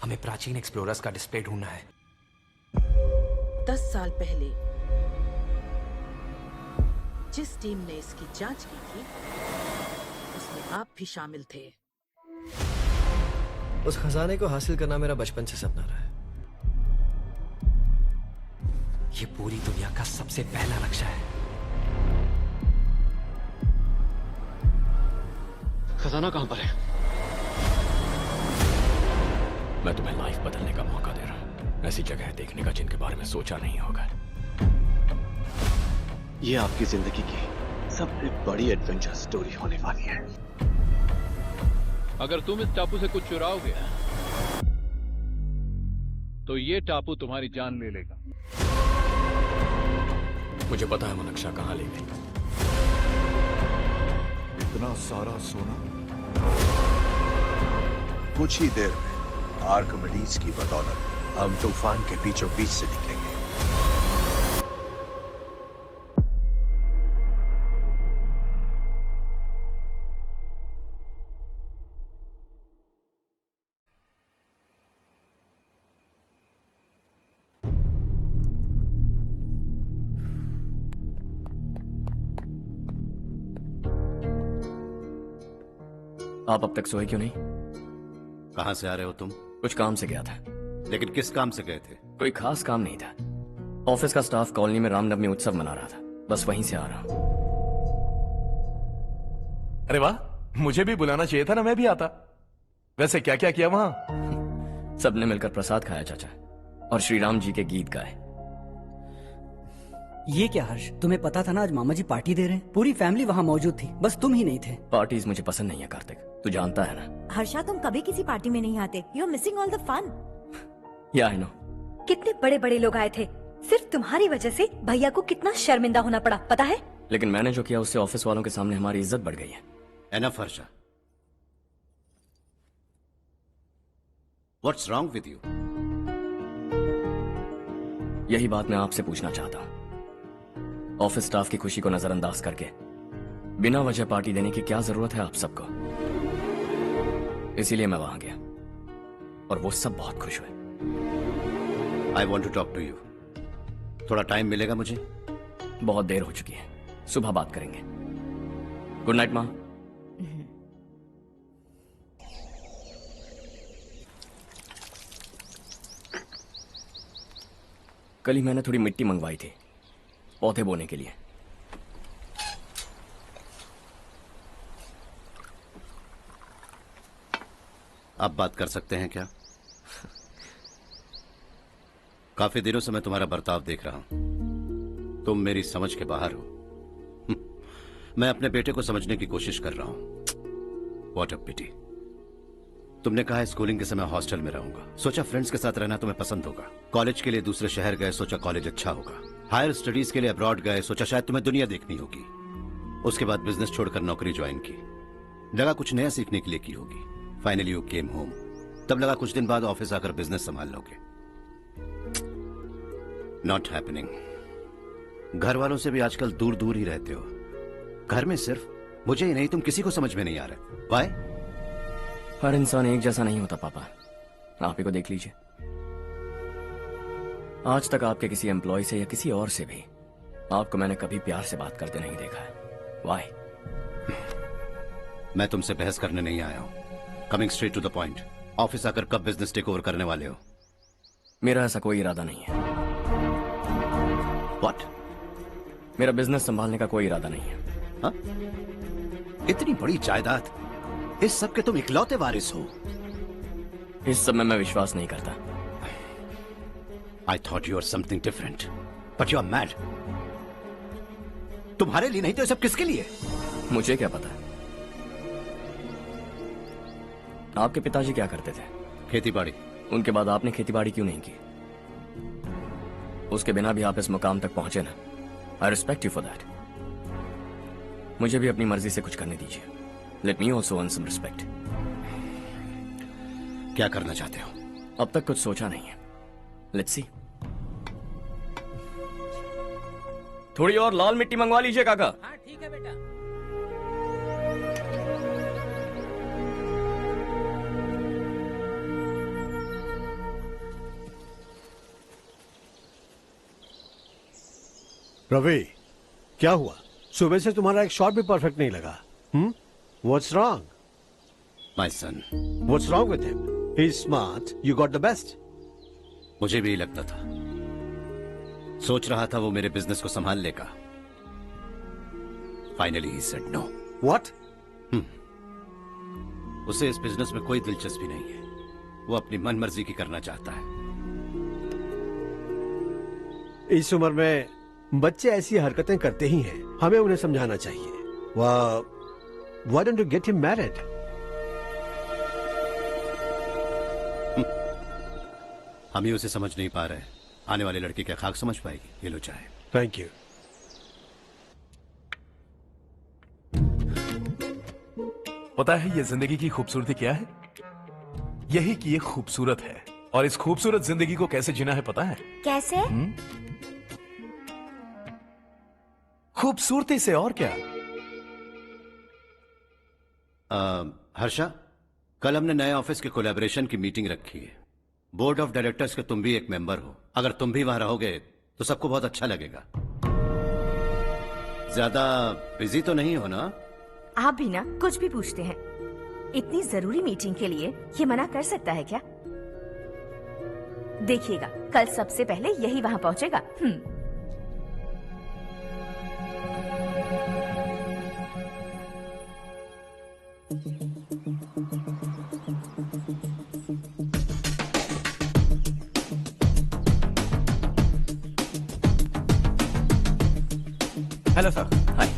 हमें प्राचीन एक्सप्लोरर्स का डिस्प्ले ढूंढना है। 10 साल पहले जिस टीम ने इसकी जांच की थी, उसमें आप भी शामिल थे। उस खजाने को हासिल करना मेरा बचपन से सपना रहा है। ये पूरी दुनिया का सबसे पहला नक्शा है। खजाना कहां पर है? मैं तुम्हें लाइफ बदलने का मौका दे रहा हूं, ऐसी जगह देखने का जिनके बारे में सोचा नहीं होगा। ये आपकी जिंदगी की सबसे बड़ी एडवेंचर स्टोरी होने वाली है। अगर तुम इस टापू से कुछ चुराओगे तो ये टापू तुम्हारी जान ले लेगा। मुझे पता है वो नक्शा कहां ले गई। इतना सारा सोना कुछ ही देर में आर्किमिडीज की बदौलत हम तूफान के बीचों बीच से निकलेंगे। आप अब तक सोए क्यों नहीं? कहां से आ रहे हो तुम? कुछ काम से गया था। लेकिन किस काम से गए थे? कोई खास काम नहीं था। ऑफिस का स्टाफ कॉलोनी में रामनवमी उत्सव मना रहा था, बस वहीं से आ रहा हूं। अरे वाह, मुझे भी बुलाना चाहिए था ना, मैं भी आता। वैसे क्या क्या किया वहां? सबने मिलकर प्रसाद खाया चाचा, और श्री राम जी के गीत गाए। ये क्या हर्ष, तुम्हें पता था ना आज मामा जी पार्टी दे रहे हैं? पूरी फैमिली वहाँ मौजूद थी, बस तुम ही नहीं थे। पार्टीज मुझे पसंद नहीं है कार्तिक, तू जानता है ना। हर्षा, तुम कभी किसी पार्टी में नहीं आते। You are missing all the fun. Yeah I no. कितने बड़े बड़े लोग आए थे, सिर्फ तुम्हारी वजह से भैया को कितना शर्मिंदा होना पड़ा, पता है? लेकिन मैंने जो किया उससे ऑफिस वालों के सामने हमारी इज्जत बढ़ गई है। Enough Harsha, what's wrong with you? यही बात मैं आपसे पूछना चाहता हूँ। ऑफिस स्टाफ की खुशी को नजरअंदाज करके बिना वजह पार्टी देने की क्या जरूरत है आप सबको? इसीलिए मैं वहां गया और वो सब बहुत खुश हुए। I want to talk to you. थोड़ा टाइम मिलेगा मुझे? बहुत देर हो चुकी है, सुबह बात करेंगे। गुड नाइट माँ। कल ही मैंने थोड़ी मिट्टी मंगवाई थी पौधे बोने के लिए। आप बात कर सकते हैं क्या? काफी दिनों से मैं तुम्हारा बर्ताव देख रहा हूं। तुम मेरी समझ के बाहर हो। मैं अपने बेटे को समझने की कोशिश कर रहा हूं। व्हाट अ पिटी। तुमने कहा स्कूलिंग के समय हॉस्टल में रहूंगा, सोचा फ्रेंड्स के साथ रहना तुम्हें पसंद होगा। कॉलेज के लिए दूसरे शहर गए, सोचा कॉलेज अच्छा होगा। हायर स्टडीज के लिए अब्रॉड गए, सोचा शायद तुम्हें दुनिया देखनी होगी। उसके बाद बिजनेस छोड़कर नौकरी ज्वाइन की, लगा कुछ नया सीखने के लिए की होगी। फाइनली यू केम होम, तब लगा कुछ दिन बाद ऑफिस आकर बिजनेस संभाल लोगे। Not happening. घर वालों से भी आजकल दूर दूर ही रहते हो। घर में सिर्फ मुझे ही नहीं, तुम किसी को समझ में नहीं आ रहे। वाई? हर इंसान एक जैसा नहीं होता पापा, आप ही को देख लीजिए। आज तक आपके किसी एम्प्लॉय से या किसी और से भी आपको मैंने कभी प्यार से बात करते नहीं देखा है। वाई? मैं तुमसे बहस करने नहीं आया हूं। Coming straight to the point, office आकर कब बिजनेस टेक ओवर करने वाले हो? मेरा ऐसा कोई इरादा नहीं है। व्हाट? मेरा बिजनेस संभालने का कोई इरादा नहीं है। हा? इतनी बड़ी जायदाद, इस सब के तुम इकलौते वारिस हो। इस सब में मैं विश्वास नहीं करता। I thought you were something different, but you are mad. तुम्हारे लिए नहीं तो ये सब किसके लिए? मुझे क्या पता। आपके पिताजी क्या करते थे? खेतीबाड़ी। उनके बाद आपने खेतीबाड़ी क्यों नहीं की? उसके बिना भी आप इस मुकाम तक पहुंचे ना। I respect you for that. मुझे भी अपनी मर्जी से कुछ करने दीजिए। Let me also earn some respect. क्या करना चाहते हो? अब तक कुछ सोचा नहीं है। Let's see. थोड़ी और लाल मिट्टी मंगवा लीजिए काका। हाँ ठीक है बेटा। रवि, क्या हुआ? सुबह से तुम्हारा एक शॉट भी परफेक्ट नहीं लगा. What's wrong? My son, What's wrong with him? He's smart. You got the best. मुझे भी लगता था, सोच रहा था वो मेरे बिजनेस को संभाल लेगा. Finally he said no. What? उसे इस बिजनेस में कोई दिलचस्पी नहीं है. वो अपनी मनमर्जी की करना चाहता है. इस उम्र में बच्चे ऐसी हरकतें करते ही हैं. हमें उन्हें समझाना चाहिए. Why don't you get him married? हम ही उसे समझ नहीं पा रहे. आने वाली लड़की क्या खाक समझ पाएगी? ये लो चाहे. Thank you. पता है ये जिंदगी की खूबसूरती क्या है? यही कि ये खूबसूरत है, और इस खूबसूरत जिंदगी को कैसे जीना है पता है? कैसे? खूबसूरती से. और क्या? हर्षा, कल हमने नए ऑफिस के कोलैबोरेशन की मीटिंग रखी है. बोर्ड ऑफ डायरेक्टर्स के तुम भी एक मेंबर हो. अगर तुम भी वहां रहोगे तो सबको बहुत अच्छा लगेगा. ज्यादा बिजी तो नहीं हो ना? आप भी ना कुछ भी पूछते हैं. इतनी जरूरी मीटिंग के लिए ये मना कर सकता है क्या? देखिएगा, कल सबसे पहले यही वहां पहुंचेगा. Hello sir. हाय.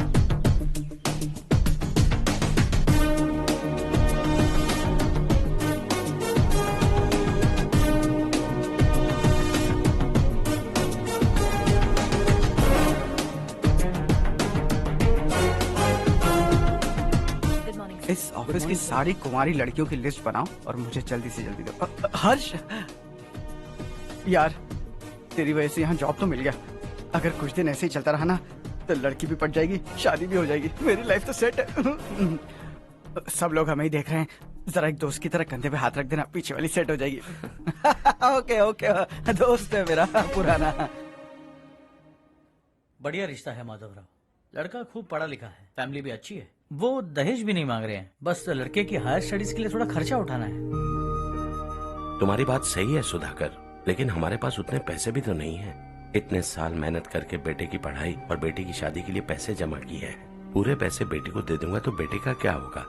इस ऑफिस की सारी कुंवारी लड़कियों की लिस्ट बनाओ और मुझे जल्दी से जल्दी दो. हर्ष, यार तेरी वजह से यहाँ जॉब तो मिल गया. अगर कुछ दिन ऐसे ही चलता रहा ना तो लड़की भी पट जाएगी, शादी भी हो जाएगी. मेरी लाइफ तो सेट है. सब लोग हमें ही देख रहे हैं. जरा एक दोस्त की तरह कंधे पे हाथ रख देना, पीछे वाली सेट हो जाएगी. ओके ओके, दोस्त है मेरा पुराना. बढ़िया रिश्ता है माधवराव. लड़का खूब पढ़ा लिखा है, फैमिली भी अच्छी है. वो दहेज भी नहीं मांग रहे हैं, बस लड़के की हायर स्टडीज के लिए थोड़ा खर्चा उठाना है. तुम्हारी बात सही है सुधाकर, लेकिन हमारे पास उतने पैसे भी तो नहीं है. इतने साल मेहनत करके बेटे की पढ़ाई और बेटे की शादी के लिए पैसे जमा किए हैं. पूरे पैसे बेटे को दे दूंगा तो बेटे का क्या होगा?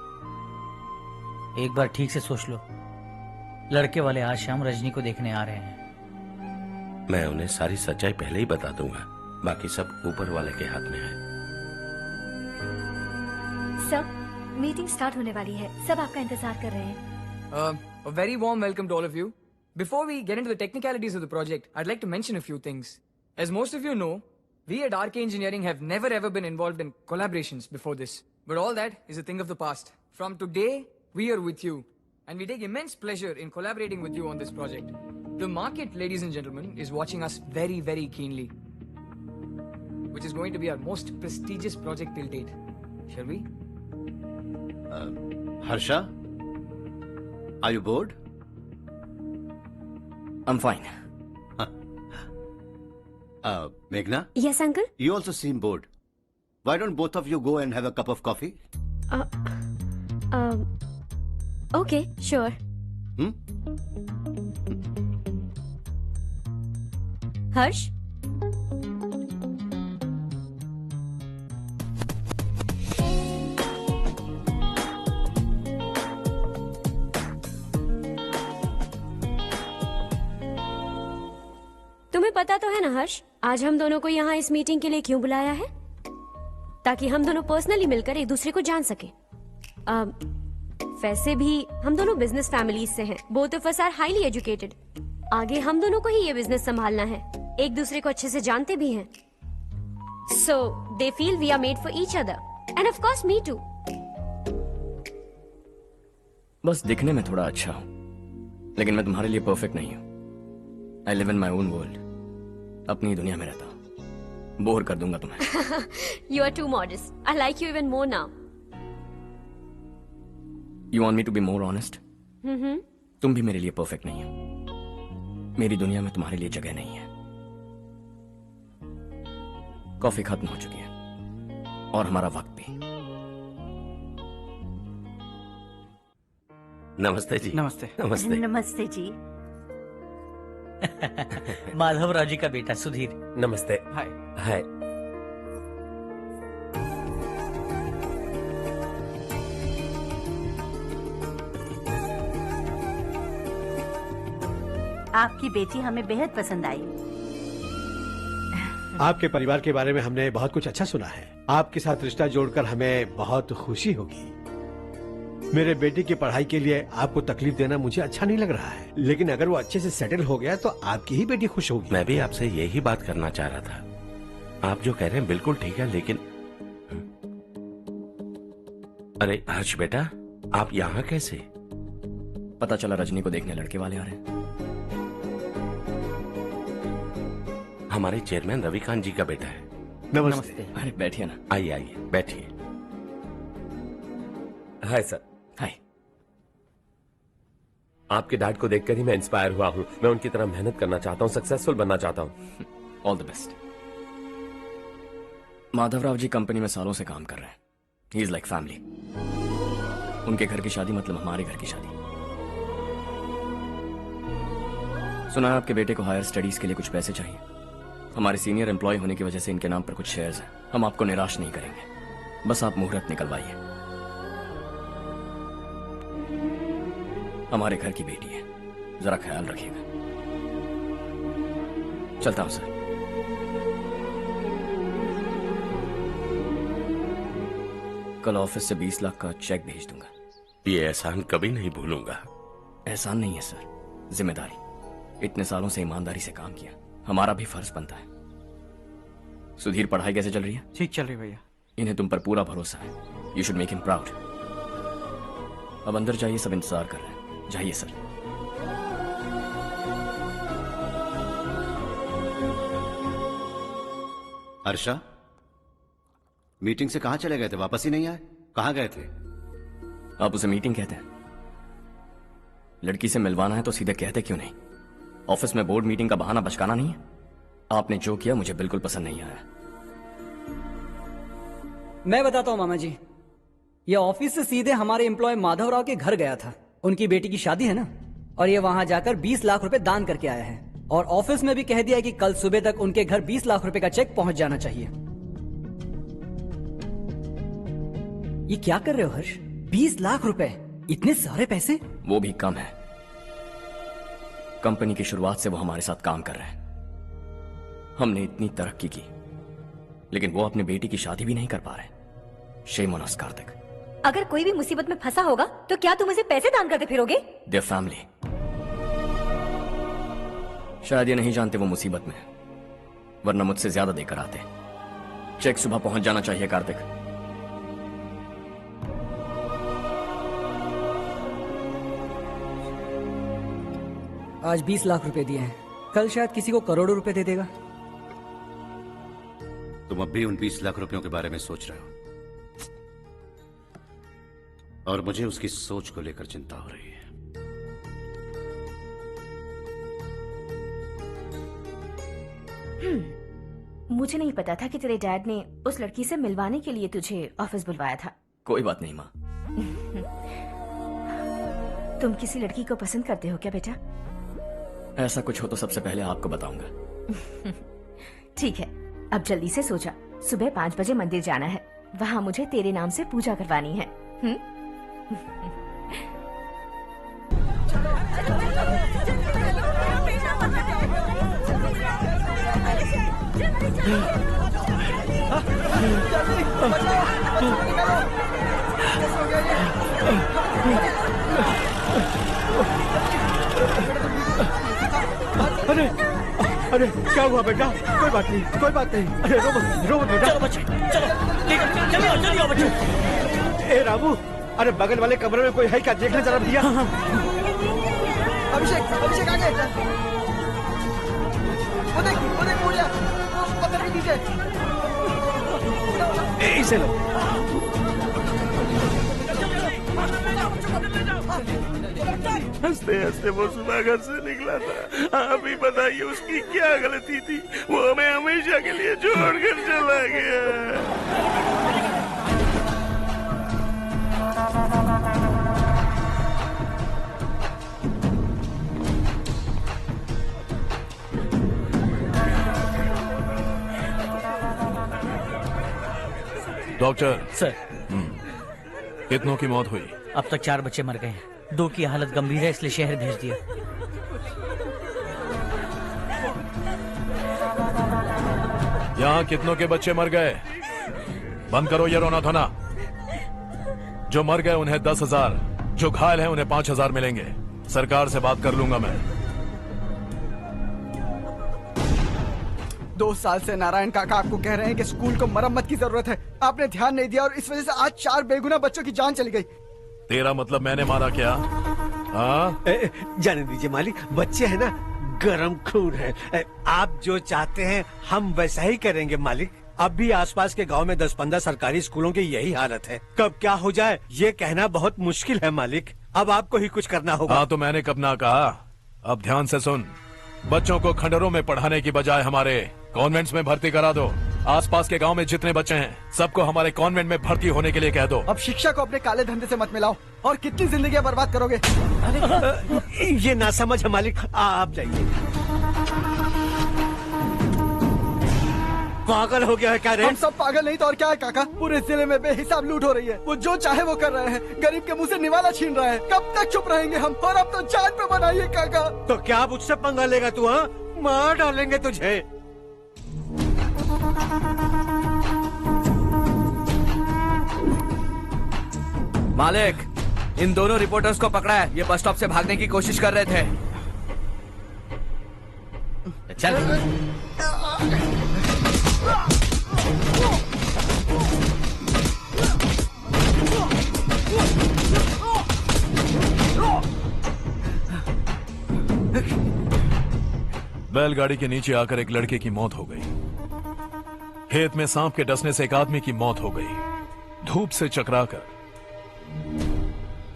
एक बार ठीक से सोच लो. लड़के वाले आज शाम रजनी को देखने आ रहे हैं. मैं उन्हें सारी सच्चाई पहले ही बता दूंगा. बाकी सब ऊपर वाले के हाथ में है. सर, मीटिंग स्टार्ट होने वाली है. सब आपका इंतजार कर रहे हैं. A very warm welcome to all of you. Before we get into the technicalities of the project, I'd like to mention a few things. As most of you know, we at RK Engineering have never ever been involved in collaborations before this. But all that is a thing of the past. From today, we are with you. And we take immense pleasure in collaborating with you on this project. The market, ladies and gentlemen, is watching us very, very keenly. Which is going to be our most prestigious project till date. Shall we? Harsha, are you bored? I'm fine. Meghna? Yes, uncle. You also seem bored. Why don't both of you go and have a cup of coffee? Okay, sure. Harsh? तुम्हें पता तो है ना हर्ष, आज हम दोनों को यहाँ इस मीटिंग के लिए क्यों बुलाया है? ताकि हम दोनों पर्सनली मिलकर एक दूसरे को जान सके. वैसे भी हम दोनों बिजनेस फैमिलीज से हैं. Both of us are highly educated. आगे हम दोनों को ही ये बिजनेस संभालना है. एक दूसरे को अच्छे से जानते भी हैं. So they feel we are made for each other and of course me too. बस दिखने में थोड़ा अच्छा हूं, लेकिन मैं तुम्हारे लिए परफेक्ट नहीं हूं. I live in my own world. अपनी दुनिया में रहता हूं. बोर कर दूंगा तुम्हें. You are too modest. I like you even more now. You want me to be more honest? तुम भी मेरे लिए परफेक्ट नहीं हो. मेरी दुनिया में तुम्हारे लिए जगह नहीं है. कॉफी खत्म हो चुकी है और हमारा वक्त भी। नमस्ते जी। नमस्ते। नमस्ते। नमस्ते जी। माधवराव जी का बेटा सुधीर। नमस्ते। हाय। हाय। आपकी बेटी हमें बेहद पसंद आई। आपके परिवार के बारे में हमने बहुत कुछ अच्छा सुना है। आपके साथ रिश्ता जोड़कर हमें बहुत खुशी होगी। मेरे बेटे की पढ़ाई के लिए आपको तकलीफ देना मुझे अच्छा नहीं लग रहा है, लेकिन अगर वो अच्छे से सेटल हो गया तो आपकी ही बेटी खुश होगी। मैं भी आपसे यही बात करना चाह रहा था। आप जो कह रहे हैं बिल्कुल ठीक है, लेकिन अरे हर्ष बेटा, आप यहाँ कैसे? पता चला रजनी को देखने लड़के वाले आ रहे हैं। हमारे चेयरमैन रविकांत जी का बेटा है। नमस्ते। अरे बैठिए ना। आइए आइए बैठिए। Hi sir. हाय। आपके डैड को देखकर ही मैं इंस्पायर हुआ हूँ। मैं उनकी तरह मेहनत करना चाहता हूँ, सक्सेसफुल बनना चाहता हूँ। All the best. Madhavrao ji company में सालों से काम कर रहे हैं। He is like family. उनके घर की शादी मतलब हमारे घर की शादी। सुना है आपके बेटे को हायर स्टडीज के लिए कुछ पैसे चाहिए। हमारे सीनियर एम्प्लॉय होने की वजह से इनके नाम पर कुछ शेयर्स हैं। हम आपको निराश नहीं करेंगे, बस आप मुहूर्त निकलवाइए। हमारे घर की बेटी है, जरा ख्याल रखिएगा। चलता हूं सर। कल ऑफिस से 20 लाख का चेक भेज दूंगा। ये एहसान कभी नहीं भूलूंगा। एहसान नहीं है सर, जिम्मेदारी। इतने सालों से ईमानदारी से काम किया, हमारा भी फर्ज बनता है। सुधीर, पढ़ाई कैसे चल रही है? ठीक चल रही भैया। इन्हें तुम पर पूरा भरोसा है। You should make him proud. अब अंदर जाइए, सब इंतजार कर रहे हैं। जाइए सर। हर्षा, मीटिंग से कहाँ चले गए थे? वापस ही नहीं आए? कहाँ गए थे? आप उसे मीटिंग कहते हैं? लड़की से मिलवाना है तो सीधे कहते क्यों नहीं? ऑफिस में बोर्ड मीटिंग का बहाना बचकाना नहीं है। आपने जो किया मुझे बिल्कुल पसंद नहीं आया। मैं बताता हूँ मामा जी, ये ऑफिस से सीधे हमारे एम्प्लॉय माधवराव के घर गया था। उनकी बेटी की शादी है ना, और ये वहां जाकर 20 लाख रुपए दान करके आया है। और ऑफिस में भी कह दिया कि कल सुबह तक उनके घर 20 लाख रुपए का चेक पहुंच जाना चाहिए। ये क्या कर रहे हो हर्ष? 20 लाख रुपए, इतने सारे पैसे? वो भी कम है। कंपनी की शुरुआत से वो हमारे साथ काम कर रहे हैं। हमने इतनी तरक्की की, लेकिन वो अपनी बेटी की शादी भी नहीं कर पा रहे। Shame on us Kartik. अगर कोई भी मुसीबत में फंसा होगा तो क्या तुम उसे पैसे दान करते फिरोगे? Their family. शायद ये नहीं जानते वो मुसीबत में है, वरना मुझसे ज्यादा देकर आते। चेक सुबह पहुंच जाना चाहिए कार्तिक। आज 20 लाख रुपए दिए हैं, कल शायद किसी को करोड़ों रुपए दे देगा। तुम अब भी उन 20 लाख रुपयों के बारे में सोच रहे हो, और मुझे उसकी सोच को लेकर चिंता हो रही है। मुझे नहीं पता था कि तेरे डैड ने उस लड़की से मिलवाने के लिए तुझे ऑफिस बुलवाया था। कोई बात नहीं माँ। तुम किसी लड़की को पसंद करते हो क्या बेटा? ऐसा कुछ हो तो सबसे पहले आपको बताऊंगा। ठीक है, अब जल्दी से सो जा। सुबह 5 बजे मंदिर जाना है, वहाँ मुझे तेरे नाम से पूजा करवानी है। अरे अरे क्या हुआ बेटा? कोई बात नहीं, कोई बात नहीं। अरे रो बेटा। चलो बच्चे, चलो जल्दी आओ बच्चे। ए रामू, अरे बगल वाले कमरे में कोई है क्या? देखना जरा भैया। अभिषेक, अभिषेक आगे। वो देख मुड़िया, वो पत्थर के नीचे। इसे लो। हंसते हंसते वो सुबह घर से निकला था। आप ही बताइए उसकी क्या गलती थी, वो हमें हमेशा के लिए छोड़कर चला गया। डॉक्टर सर, कितनों की मौत हुई? अब तक 4 बच्चे मर गए हैं, 2 की हालत गंभीर है, इसलिए शहर भेज दिया। यहाँ कितनों के बच्चे मर गए? बंद करो ये रोना धोना। जो मर गए उन्हें 10,000, जो घायल हैं उन्हें 5,000 मिलेंगे। सरकार से बात कर लूंगा मैं। 2 साल से नारायण काका आपको कह रहे हैं कि स्कूल को मरम्मत की जरूरत है। आपने ध्यान नहीं दिया और इस वजह से आज 4 बेगुनाह बच्चों की जान चली गई। तेरा मतलब मैंने मारा क्या? हाँ? जाने दीजिए मालिक, बच्चे हैं ना, गरम खून है। आप जो चाहते हैं हम वैसा ही करेंगे मालिक। अब भी आसपास के गांव में 10-15 सरकारी स्कूलों की यही हालत है। कब क्या हो जाए ये कहना बहुत मुश्किल है मालिक। अब आपको ही कुछ करना होगा। हाँ तो मैंने कब ना कहा। अब ध्यान से सुन, बच्चों को खंडरों में पढ़ाने की बजाय हमारे कॉन्वेंट्स में भर्ती करा दो। आसपास के गांव में जितने बच्चे हैं सबको हमारे कॉन्वेंट में भर्ती होने के लिए कह दो। अब शिक्षा को अपने काले धंधे से मत मिलाओ। और कितनी जिंदगियां बर्बाद करोगे? ये ना समझ है मालिक, आप जाइए। पागल हो गया है क्या रे? हम सब पागल नहीं तो और क्या है काका। पूरे जिले में बेहिसाब लूट हो रही है। वो जो चाहे वो कर रहे हैं। गरीब के मुंह से निवाला छीन रहा है। कब तक चुप रहेंगे हम? और अब तो जान पे बनाइए काका। तो क्या मुझसे पंगा लेगा तू? हाँ, मार डालेंगे तुझे। मालिक, इन दोनों रिपोर्टर्स को पकड़ा है। ये बस स्टॉप से भागने की कोशिश कर रहे थे। चल। बैलगाड़ी के नीचे आकर एक लड़के की मौत हो गई। खेत में सांप के डसने से एक आदमी की मौत हो गई। धूप से चकराकर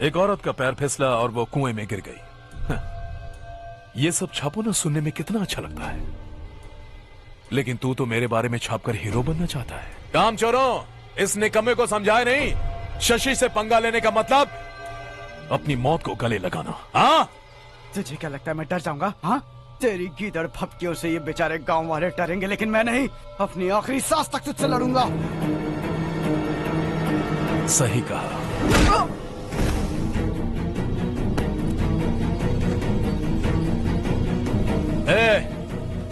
एक औरत का पैर फिसला और वो कुएं में गिर गई। ये सब छापो ना, सुनने में कितना अच्छा लगता है। लेकिन तू तो मेरे बारे में छापकर हीरो बनना चाहता है। काम चोरों, इस निकम्मे को समझाए नहीं। शशि से पंगा लेने का मतलब अपनी मौत को गले लगाना। हाँ, तुझे क्या लगता है मैं डर जाऊंगा? हाँ, तेरी गीदड़ फपकियों से ये बेचारे गांव वाले डरेंगे, लेकिन मैं नहीं। अपनी आखिरी सांस तक तुझसे लड़ूंगा। सही कहा।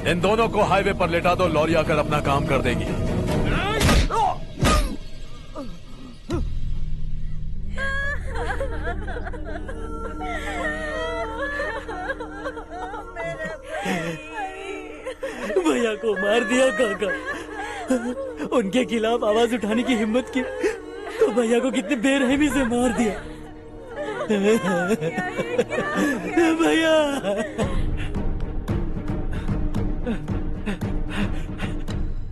इन दोनों को हाईवे पर लेटा दो, लॉरी आकर अपना काम कर देगी। भैया को मार दिया काका। उनके खिलाफ आवाज उठाने की हिम्मत की तो भैया को कितने बेरहमी से मार दिया। भैया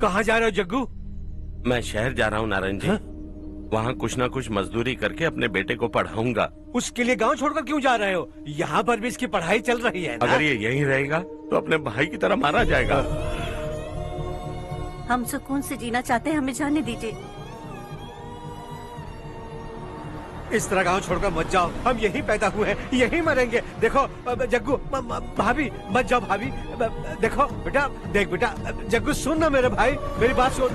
कहाँ जा रहे हो जग्गू? मैं शहर जा रहा हूँ नारायण जी। वहाँ कुछ ना कुछ मजदूरी करके अपने बेटे को पढ़ाऊंगा। उसके लिए गांव छोड़कर क्यों जा रहे हो? यहाँ पर भी इसकी पढ़ाई चल रही है ना? अगर ये यहीं रहेगा तो अपने भाई की तरह मारा जाएगा। हम सुकून से जीना चाहते हैं, हमें जाने दीजिए। इस तरह गांव छोड़कर मत जाओ। हम यहीं पैदा हुए हैं, यहीं मरेंगे। देखो जग्गू, भाभी मत जाओ। भाभी देखो बेटा, देख बेटा, जग्गू सुन ना मेरे भाई, मेरी बात सुन।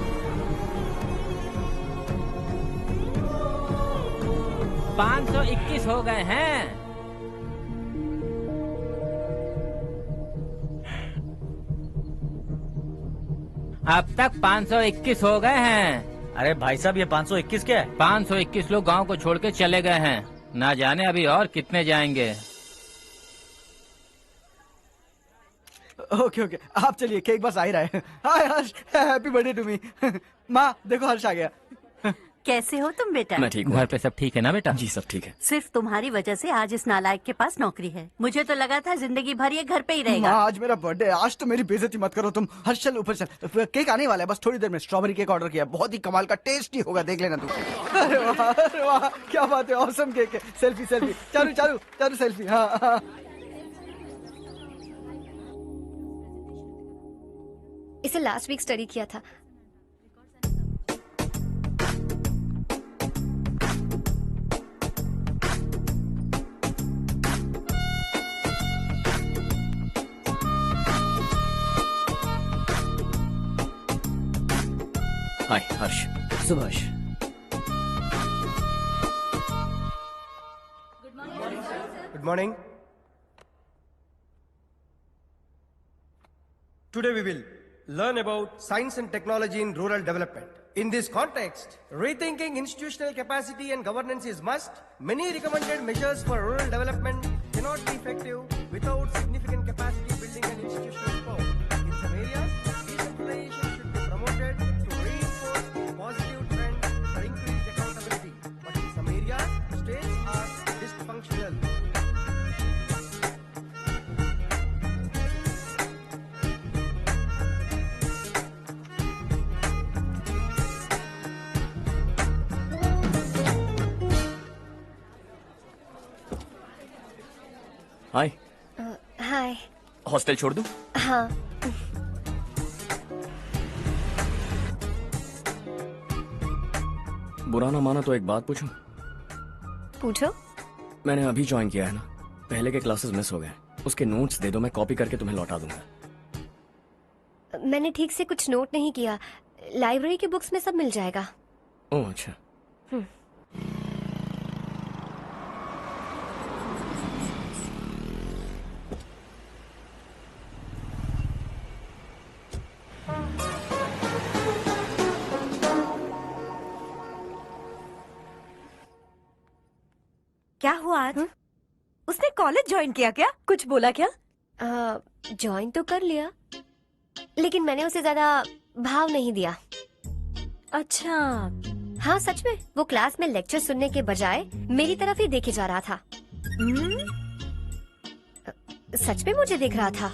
521 हो गए हैं। अब तक 521 हो गए हैं। अरे भाई साहब, ये 521 क्या है? 521 लोग गांव को छोड़ के चले गए हैं। ना जाने अभी और कितने जाएंगे। ओके ओके, आप चलिए, केक बस आ ही रहा है। हाय हर्ष, हैप्पी बर्थडे टू मी। माँ देखो, हर्ष आ गया। कैसे हो तुम बेटा? मैं ठीक हूँ। घर पे सब ठीक है ना बेटा? जी सब ठीक है। सिर्फ तुम्हारी वजह से आज इस नालायक के पास नौकरी है। मुझे तो लगा था जिंदगी भर ये घर पे ही रहेगा। माँ, आज मेरा बर्थडे है, आज तो मेरी बेइज्जती मत करो तुम। हर्ष चल ऊपर चल, केक आने वाला है बस थोड़ी देर में। स्ट्रॉबेरी केक ऑर्डर किया, बहुत ही कमाल का टेस्टी होगा, देख लेना तू। अरे वाह क्या बात है, ऑसम केक है। Selfie selfie, Charu Charu Charu selfie. हाँ हाँ। इसे लास्ट वीक स्टडी किया था। हाय हर्ष। Subhash. Good morning. Today we will learn about science and technology in rural development. In this context, rethinking institutional capacity and governance is must. Many recommended measures for rural development cannot be effective without significant capacity building and institutional support. In some areas, decentralization should be promoted to reinforce positive trends for increased accountability. But in some areas, states are dysfunctional. Hi. Hi. Hostel छोड़ दूं? हाँ। बुरा ना माना तो एक बात पूछूं? पूछो। मैंने अभी ज्वाइन किया है ना, पहले के क्लासेस मिस हो गए। उसके नोट्स दे दो, मैं कॉपी करके तुम्हें लौटा दूंगा। मैंने ठीक से कुछ नोट नहीं किया, लाइब्रेरी की बुक्स में सब मिल जाएगा। ओह अच्छा। क्या हुआ आज? उसने कॉलेज ज्वाइन किया क्या? कुछ बोला क्या? ज्वाइन तो कर लिया, लेकिन मैंने उसे ज्यादा भाव नहीं दिया। अच्छा। हाँ सच में, वो क्लास में लेक्चर सुनने के बजाय मेरी तरफ ही देखे जा रहा था। सच में मुझे देख रहा था।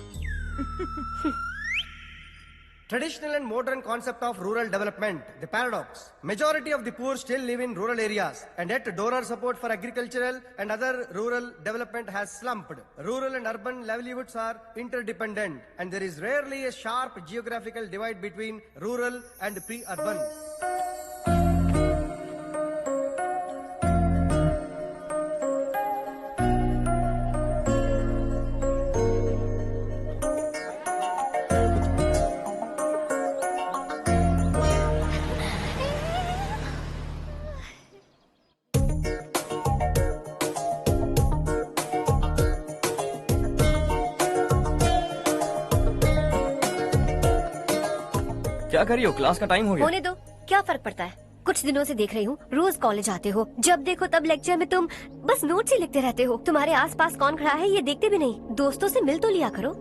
Traditional and modern concept of rural development, the paradox. Majority of the poor still live in rural areas, and yet donor support for agricultural and other rural development has slumped. Rural and urban livelihoods are interdependent, and there is rarely a sharp geographical divide between rural and pre-urban. क्या कर रही हो? Class का time हो गया। होने दो, क्या फर्क पड़ता है? कुछ दिनों से देख रही हूँ, रोज कॉलेज आते हो, जब देखो तब लेक्चर में तुम बस नोट्स ही लिखते रहते हो। तुम्हारे आसपास कौन खड़ा है ये देखते भी नहीं। दोस्तों से मिल तो लिया करो।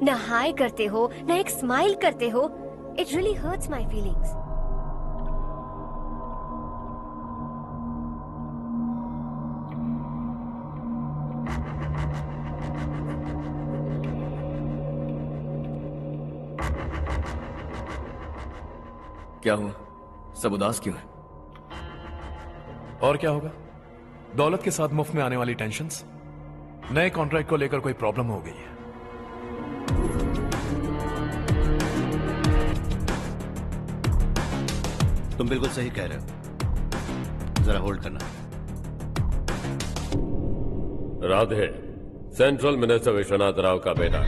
न हाय करते हो, न एक स्माइल करते हो। It really hurts my feelings. क्या हुआ? सब उदास क्यों है? और क्या होगा? दौलत के साथ मुफ्त में आने वाली टेंशन्स। नए कॉन्ट्रैक्ट को लेकर कोई प्रॉब्लम हो गई है। तुम बिल्कुल सही कह रहे हो, जरा होल्ड करना। राधे सेंट्रल मिनिस्टर विश्वनाथ राव का बेटा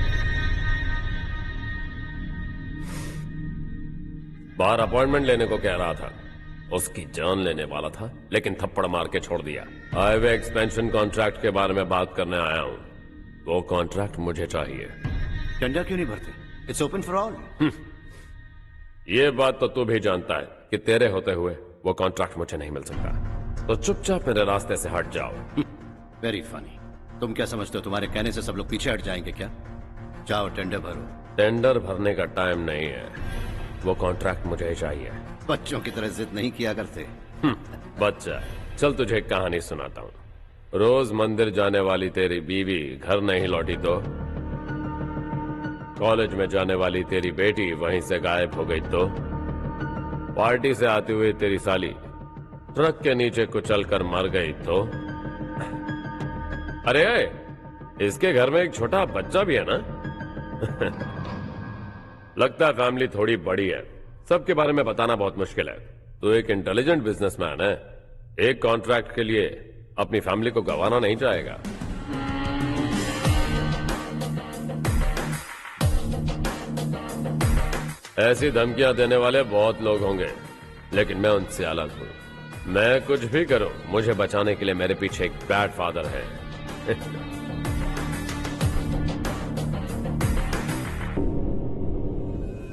बाहर अपॉइंटमेंट लेने को कह रहा था। उसकी जान लेने वाला था, लेकिन थप्पड़ मार के छोड़ दिया। हाईवे एक्सपेंशन कॉन्ट्रैक्ट के बारे में बात करने आया हूं। वो कॉन्ट्रैक्ट मुझे चाहिए। टेंडर क्यों नहीं भरते? It's open for all. ये बात तो तू भी जानता है कि तेरे होते हुए वो कॉन्ट्रैक्ट मुझे नहीं मिल सकता। तो चुपचाप मेरे रास्ते से हट जाओ। Very funny. तुम क्या समझते हो तुम्हारे कहने से सब लोग पीछे हट जाएंगे क्या? जाओ टेंडर भरो। टेंडर भरने का टाइम नहीं है, वो कॉन्ट्रैक्ट मुझे चाहिए। बच्चों की तरह जिद नहीं किया करते। बच्चा, चल तुझे एक कहानी सुनाता हूँ। रोज मंदिर जाने वाली तेरी बीवी घर नहीं लौटी तो, कॉलेज में जाने वाली तेरी बेटी वहीं से गायब हो गई तो, पार्टी से आती हुई तेरी साली ट्रक के नीचे कुचलकर मर गई तो। अरे इसके घर में एक छोटा बच्चा भी है ना। लगता है फैमिली थोड़ी बड़ी है, सबके बारे में बताना बहुत मुश्किल है। तो एक इंटेलिजेंट बिजनेसमैन है, एक कॉन्ट्रैक्ट के लिए अपनी फैमिली को गंवाना नहीं चाहेगा। ऐसी धमकियां देने वाले बहुत लोग होंगे, लेकिन मैं उनसे अलग हूं। मैं कुछ भी करूं, मुझे बचाने के लिए मेरे पीछे एक बैड फादर है।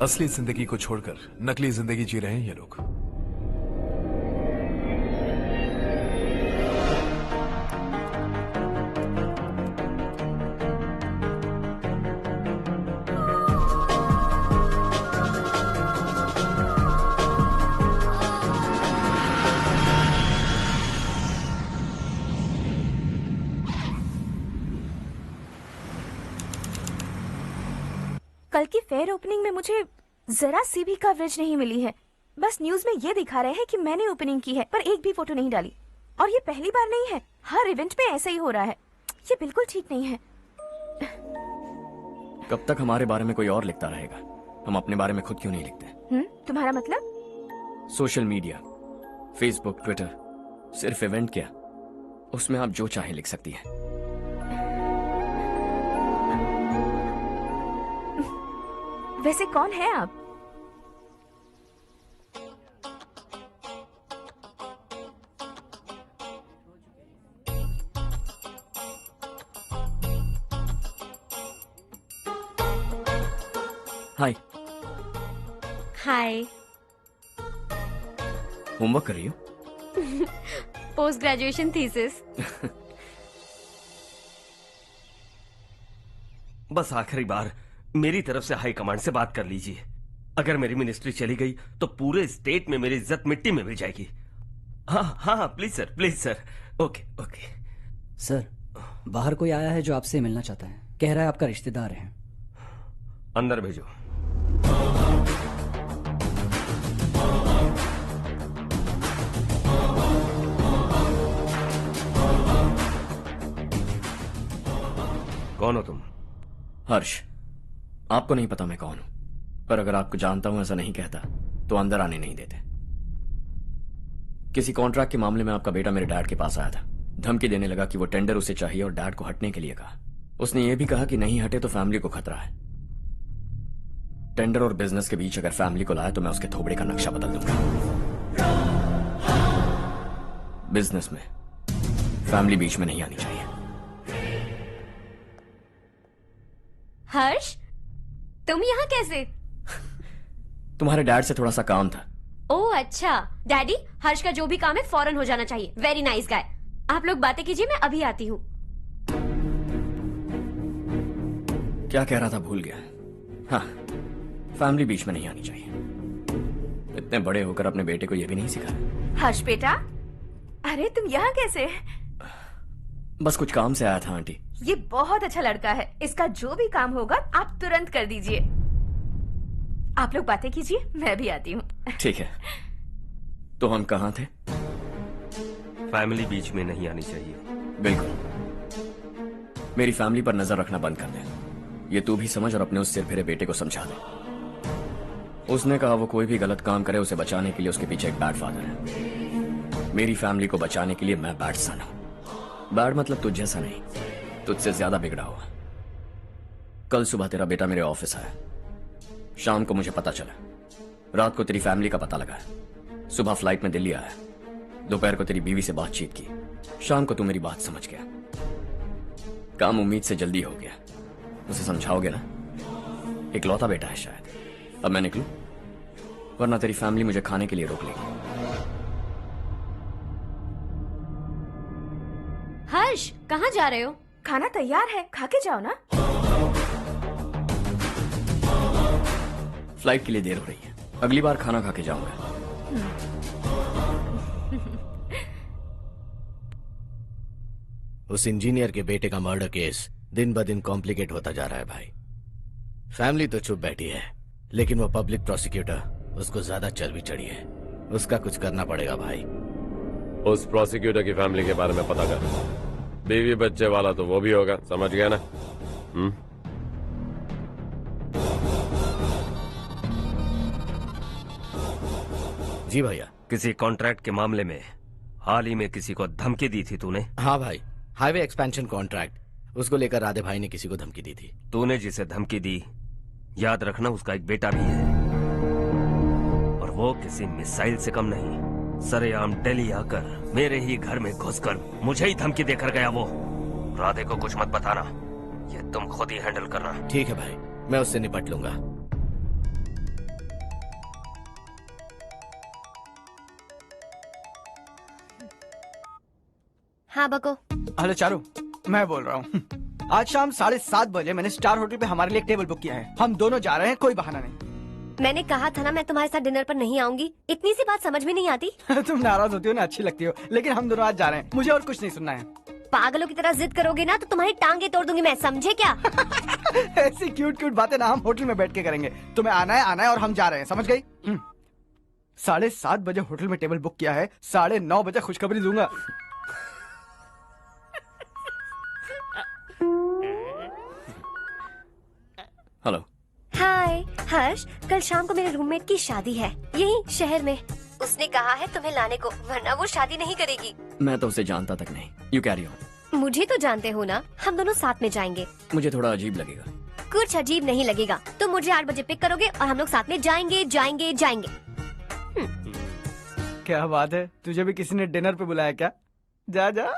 असली जिंदगी को छोड़कर नकली जिंदगी जी रहे हैं ये लोग। कल की फेयर ओपनिंग में मुझे जरा सी भी कवरेज नहीं मिली है। बस न्यूज में ये दिखा रहे हैं कि मैंने ओपनिंग की है, पर एक भी फोटो नहीं डाली। और ये पहली बार नहीं है, हर इवेंट में ऐसा ही हो रहा है। ये बिल्कुल ठीक नहीं है। कब तक हमारे बारे में कोई और लिखता रहेगा? हम अपने बारे में खुद क्यों नहीं लिखते? तुम्हारा मतलब? सोशल मीडिया, फेसबुक, ट्विटर, सिर्फ इवेंट क्या, उसमें आप जो चाहे लिख सकती हैं। वैसे कौन है आप? हाय। हाय। होमवर्क कर रही हो? Post graduation thesis. बस आखिरी बार मेरी तरफ से हाई कमांड से बात कर लीजिए। अगर मेरी मिनिस्ट्री चली गई तो पूरे स्टेट में मेरी इज्जत मिट्टी में मिल जाएगी। हाँ हाँ please sir, please sir. Okay okay sir, बाहर कोई आया है जो आपसे मिलना चाहता है। कह रहा है आपका रिश्तेदार है। अंदर भेजो। कौन हो तुम? हर्ष। आपको नहीं पता मैं कौन हूं, पर अगर आपको जानता हूं ऐसा नहीं कहता तो अंदर आने नहीं देते। किसी कॉन्ट्रैक्ट के मामले में आपका बेटा मेरे डैड के पास आया था। धमकी देने लगा कि वो टेंडर उसे चाहिए और डैड को हटने के लिए कहा। उसने ये भी कहा कि नहीं हटे तो फैमिली को खतरा है। टेंडर और बिजनेस के बीच अगर फैमिली को लाया तो मैं उसके थोबड़े का नक्शा बदल दूंगा। बिजनेस में फैमिली बीच में नहीं आनी चाहिए। हर्ष, तुम यहाँ कैसे? तुम्हारे डैड से थोड़ा सा काम था। ओह अच्छा। डैडी, हर्ष का जो भी काम है फौरन हो जाना चाहिए। Very nice guy. आप लोग बातें कीजिए, मैं अभी आती हूँ। क्या कह रहा था भूल गया। हाँ, फैमिली बीच में नहीं आनी चाहिए। इतने बड़े होकर अपने बेटे को यह भी नहीं सिखाया। हर्ष बेटा, अरे तुम यहाँ कैसे? बस कुछ काम से आया था आंटी। ये बहुत अच्छा लड़का है। इसका जो भी काम होगा आप तुरंत कर दीजिए। आप लोग बातें कीजिए, मैं भी आती हूँ। ठीक है। तो हम कहाँ थे? फैमिली बीच में नहीं आनी चाहिए। बिल्कुल। मेरी फैमिली पर नजर रखना बंद कर दे। ये तू भी समझ और अपने उस सिर फिरे बेटे को समझा दे। उसने कहा वो कोई भी गलत काम करे उसे बचाने के लिए उसके पीछे एक बैड फादर है। मेरी फैमिली को बचाने के लिए मैं बैड सन हूं। बैड मतलब तुझ जैसा नहीं, तुझसे ज्यादा बिगड़ा हुआ। कल सुबह तेरा बेटा मेरे ऑफिस आया। शाम को मुझे पता चला। रात को तेरी फैमिली का पता लगा। सुबह फ्लाइट में दिल्ली आया। दोपहर को तेरी बीवी से बातचीत की। शाम को तू मेरी बात समझ गया। काम उम्मीद से जल्दी हो गया। उसे समझाओगे ना? इकलौता बेटा है शायद। अब मैं निकलूं, वरना तेरी फैमिली मुझे खाने के लिए रोक लेगी। हर्ष, कहाँ जा रहे हो? खाना तैयार है, खा के जाओ ना। फ्लाइट के लिए देर हो रही है। अगली बार खाना खा के जाऊंगा। उस इंजीनियर के बेटे का मर्डर केस दिन ब दिन कॉम्प्लिकेट होता जा रहा है भाई। फैमिली तो चुप बैठी है, लेकिन वो पब्लिक प्रोसिक्यूटर उसको ज्यादा चर्बी चढ़ी है। उसका कुछ करना पड़ेगा भाई। उस प्रोसिक्यूटर की फैमिली के बारे में पता कर। बीवी बच्चे वाला तो वो भी होगा, समझ गया ना? जी भैया। किसी कॉन्ट्रैक्ट के मामले में हाल ही में किसी को धमकी दी थी तूने? हाँ भाई, हाईवे एक्सपेंशन कॉन्ट्रैक्ट, उसको लेकर राधे भाई ने किसी को धमकी दी थी। तूने जिसे धमकी दी, याद रखना उसका एक बेटा भी है, और वो किसी मिसाइल से कम नहीं। सरेआम दिल्ली आकर मेरे ही घर में घुसकर मुझे ही धमकी देकर गया वो। राधे को कुछ मत बताना, ये तुम खुद ही हैंडल करना। ठीक है भाई, मैं उससे निपट लूंगा। हाँ बको। हेलो चारू, मैं बोल रहा हूँ। आज शाम 7:30 बजे मैंने स्टार होटल पे हमारे लिए एक टेबल बुक किया है। हम दोनों जा रहे हैं, कोई बहाना नहीं। मैंने कहा था ना मैं तुम्हारे साथ डिनर पर नहीं आऊंगी। इतनी सी बात समझ में नहीं आती? तुम नाराज होती हो ना, अच्छी लगती हो, लेकिन हम दोनों आज जा रहे हैं। मुझे और कुछ नहीं सुनना है। पागलों की तरह जिद करोगे ना तो तुम्हारी टांगे तोड़ दूंगी मैं, समझे क्या? ऐसी क्यूट क्यूट बातें ना हम होटल में बैठ के करेंगे। तुम्हें आना है और हम जा रहे हैं, समझ गई? 7:30 बजे होटल में टेबल बुक किया है, 9:30 बजे खुशखबरी दूंगा। हेलो। हाय हर्ष, कल शाम को मेरे रूममेट की शादी है यही शहर में। उसने कहा है तुम्हें लाने को, वरना वो शादी नहीं करेगी। मैं तो उसे जानता तक नहीं। You carry on. मुझे तो जानते हो ना, हम दोनों साथ में जाएंगे। मुझे थोड़ा अजीब लगेगा। कुछ अजीब नहीं लगेगा। तुम मुझे 8 बजे पिक करोगे और हम लोग साथ में जाएंगे जाएंगे जाएंगे। क्या बात है, तुझे भी किसी ने डिनर पे बुलाया क्या? जा जा।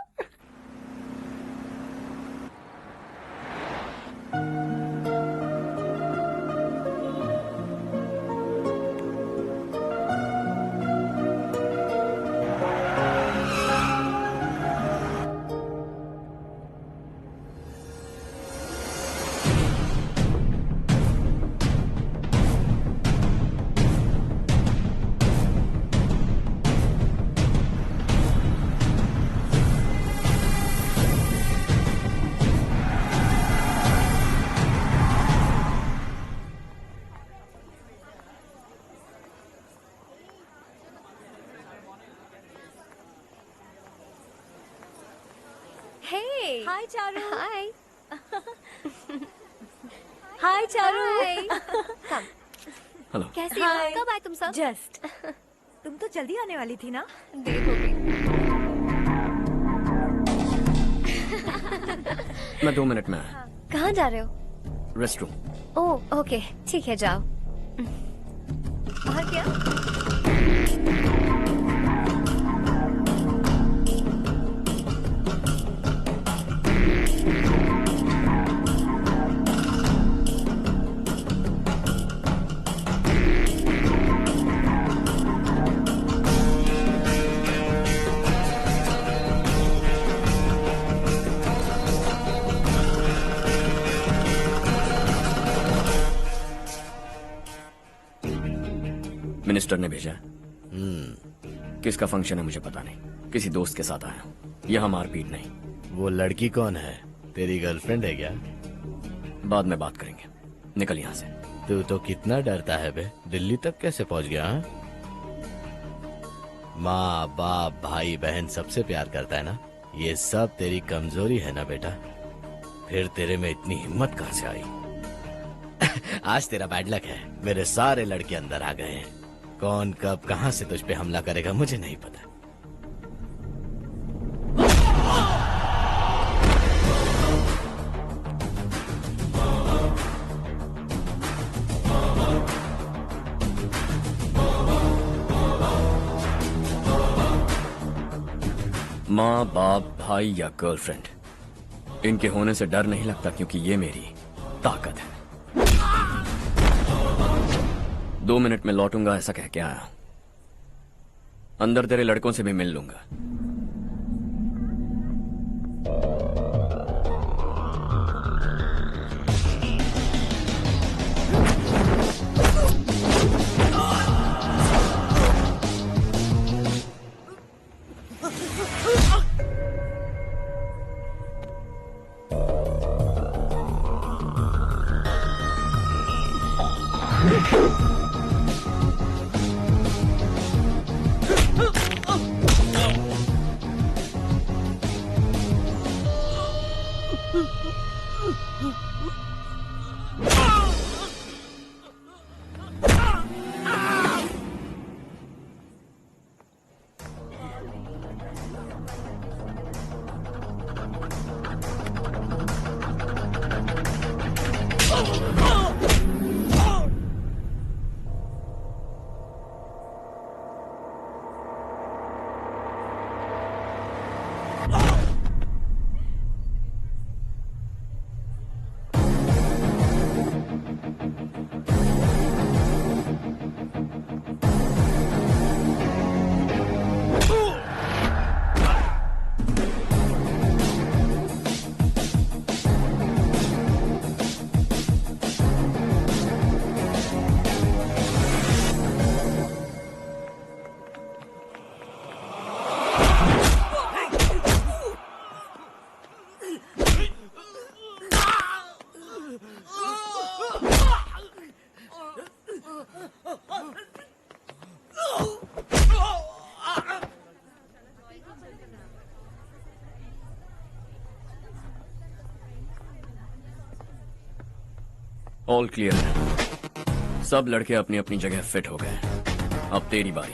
Hey. Hi चारू। Hi. हाय चारू। Come. हेलो। कैसी हो? कब आए तुम सब? जस्ट। तुम तो जल्दी आने वाली थी ना? देर हो गई। मैं 2 मिनट में आया। कहाँ जा रहे हो? Rest room. ओह ओके, ठीक है जाओ। और क्या? मिनिस्टर ने भेजा है। किसका फंक्शन है मुझे पता नहीं, किसी दोस्त के साथ आया हूँ। यहाँ मारपीट नहीं। वो लड़की कौन है? तेरी गर्लफ्रेंड है क्या? बाद में बात करेंगे, निकल यहाँ से। तू तो कितना डरता है बे, दिल्ली तक कैसे पहुँच गया? हाँ? माँ बाप भाई बहन सबसे प्यार करता है ना, ये सब तेरी कमजोरी है ना बेटा। फिर तेरे में इतनी हिम्मत कहाँ से आई? आज तेरा बैड लक है, मेरे सारे लड़के अंदर आ गए हैं। कौन कब कहां से तुझ पे हमला करेगा मुझे नहीं पता। माँ बाप भाई या गर्लफ्रेंड, इनके होने से डर नहीं लगता, क्योंकि ये मेरी ताकत है। 2 मिनट में लौटूंगा ऐसा कह के आया। अंदर तेरे लड़कों से भी मिल लूंगा। ऑल क्लियर है। सब लड़के अपनी अपनी जगह फिट हो गए। अब तेरी बारी।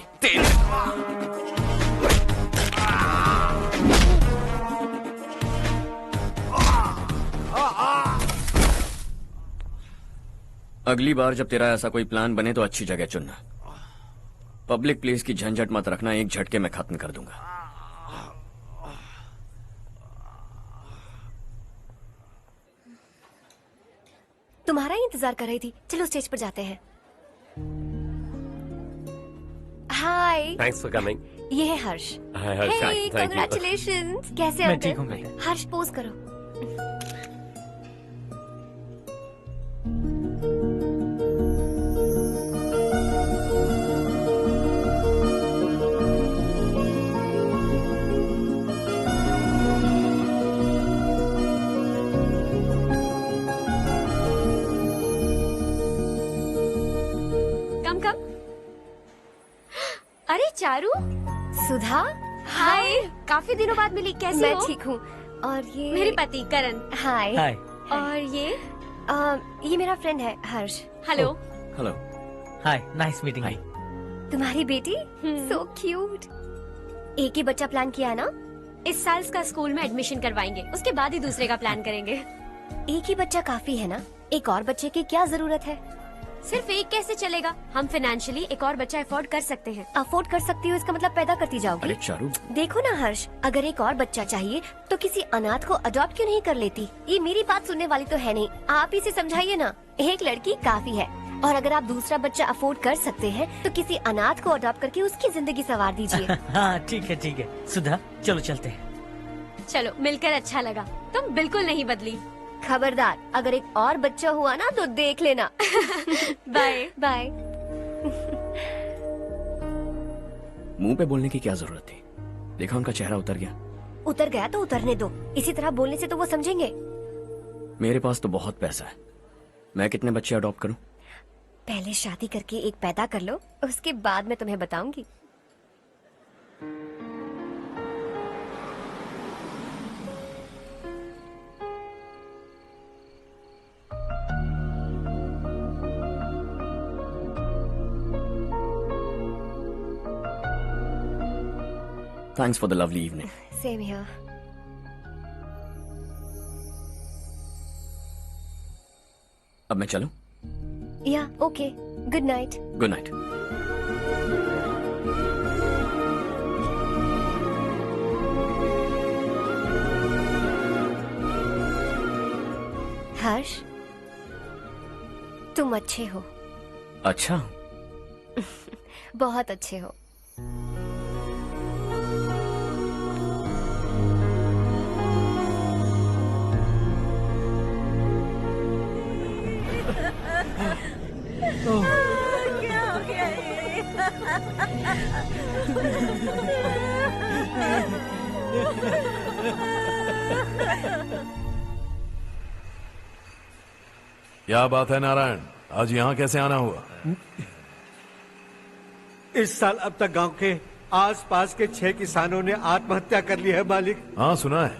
अगली बार जब तेरा ऐसा कोई प्लान बने तो अच्छी जगह चुनना। पब्लिक प्लेस की झंझट मत रखना, एक झटके में खत्म कर दूंगा। तुम्हारा ही इंतजार कर रही थी। चलो स्टेज पर जाते हैं। हाय। Thanks for coming. ये है Harsh. Hi Harsh, hey, thank you. Congratulations. कैसे हो मैं ठीक हूँ बेटा। हर्ष पोज करो। अरे चारू। सुधा। हाय। काफी दिनों बाद मिली, कैसी मैं हो? ठीक हूँ। और ये मेरे पति करण। हाय। हाय। और ये मेरा फ्रेंड है हर्ष। हेलो। हेलो। हाय, नाइस मीटिंग। तुम्हारी बेटी सो क्यूट। एक ही बच्चा प्लान किया है ना? इस साल इसका स्कूल में एडमिशन करवाएंगे, उसके बाद ही दूसरे का प्लान करेंगे। एक ही बच्चा काफी है ना? एक और बच्चे की क्या जरूरत है? सिर्फ एक कैसे चलेगा? हम फाइनेंशियली एक और बच्चा अफोर्ड कर सकते हैं। अफोर्ड कर सकती हो इसका मतलब पैदा करती जाओगी? अरे चारू, देखो ना हर्ष, अगर एक और बच्चा चाहिए तो किसी अनाथ को अडॉप्ट क्यों नहीं कर लेती? ये मेरी बात सुनने वाली तो है नहीं, आप इसे समझाइए ना। एक लड़की काफी है, और अगर आप दूसरा बच्चा अफोर्ड कर सकते हैं तो किसी अनाथ को अडॉप्ट करके उसकी जिंदगी संवार दीजिए। हाँ ठीक है सुधा, चलो चलते हैं। चलो, मिलकर अच्छा लगा। तुम बिल्कुल नहीं बदली। खबरदार, अगर एक और बच्चा हुआ ना तो देख लेना। Bye bye. मुंह पे बोलने की क्या जरूरत थी? देखा उनका चेहरा उतर गया। उतर गया तो उतरने दो, इसी तरह बोलने से तो वो समझेंगे। मेरे पास तो बहुत पैसा है, मैं कितने बच्चे अडॉप्ट करूं? पहले शादी करके एक पैदा कर लो, उसके बाद मैं तुम्हें बताऊंगी। Thanks for the lovely evening. Same here. अब मैं चलूं? Yeah, okay. Good night. Good night. हर्ष, तुम अच्छे हो। अच्छा। बहुत अच्छे हो। क्या हो गया ये? क्या बात है नारायण, आज यहाँ कैसे आना हुआ? इस साल अब तक गांव के आसपास के 6 किसानों ने आत्महत्या कर ली है मालिक। हाँ सुना है।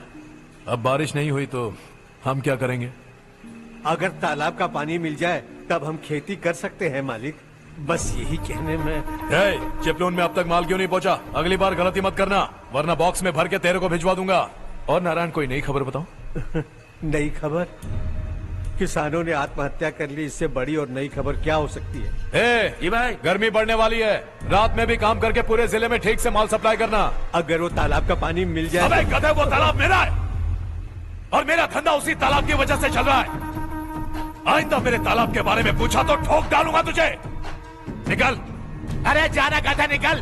अब बारिश नहीं हुई तो हम क्या करेंगे? अगर तालाब का पानी मिल जाए तब हम खेती कर सकते हैं मालिक। बस यही कहने में। चिपलून में अब तक माल क्यों नहीं पहुंचा? अगली बार गलती मत करना, वरना बॉक्स में भर के तेरे को भिजवा दूंगा। और नारायण, कोई नई खबर बताओ। नई खबर? किसानों ने आत्महत्या कर ली, इससे बड़ी और नई खबर क्या हो सकती है? ये भाई, गर्मी बढ़ने वाली है, रात में भी काम करके पूरे जिले में ठीक से माल सप्लाई करना। अगर वो तालाब का पानी मिल जाए। अबे गधे, वो तालाब मेरा है और मेरा धंधा उसी तालाब की वजह से चल रहा है। आइंदा मेरे तालाब के बारे में पूछा तो ठोक डालूंगा तुझे। निकल। अरे जाना गधा, निकल।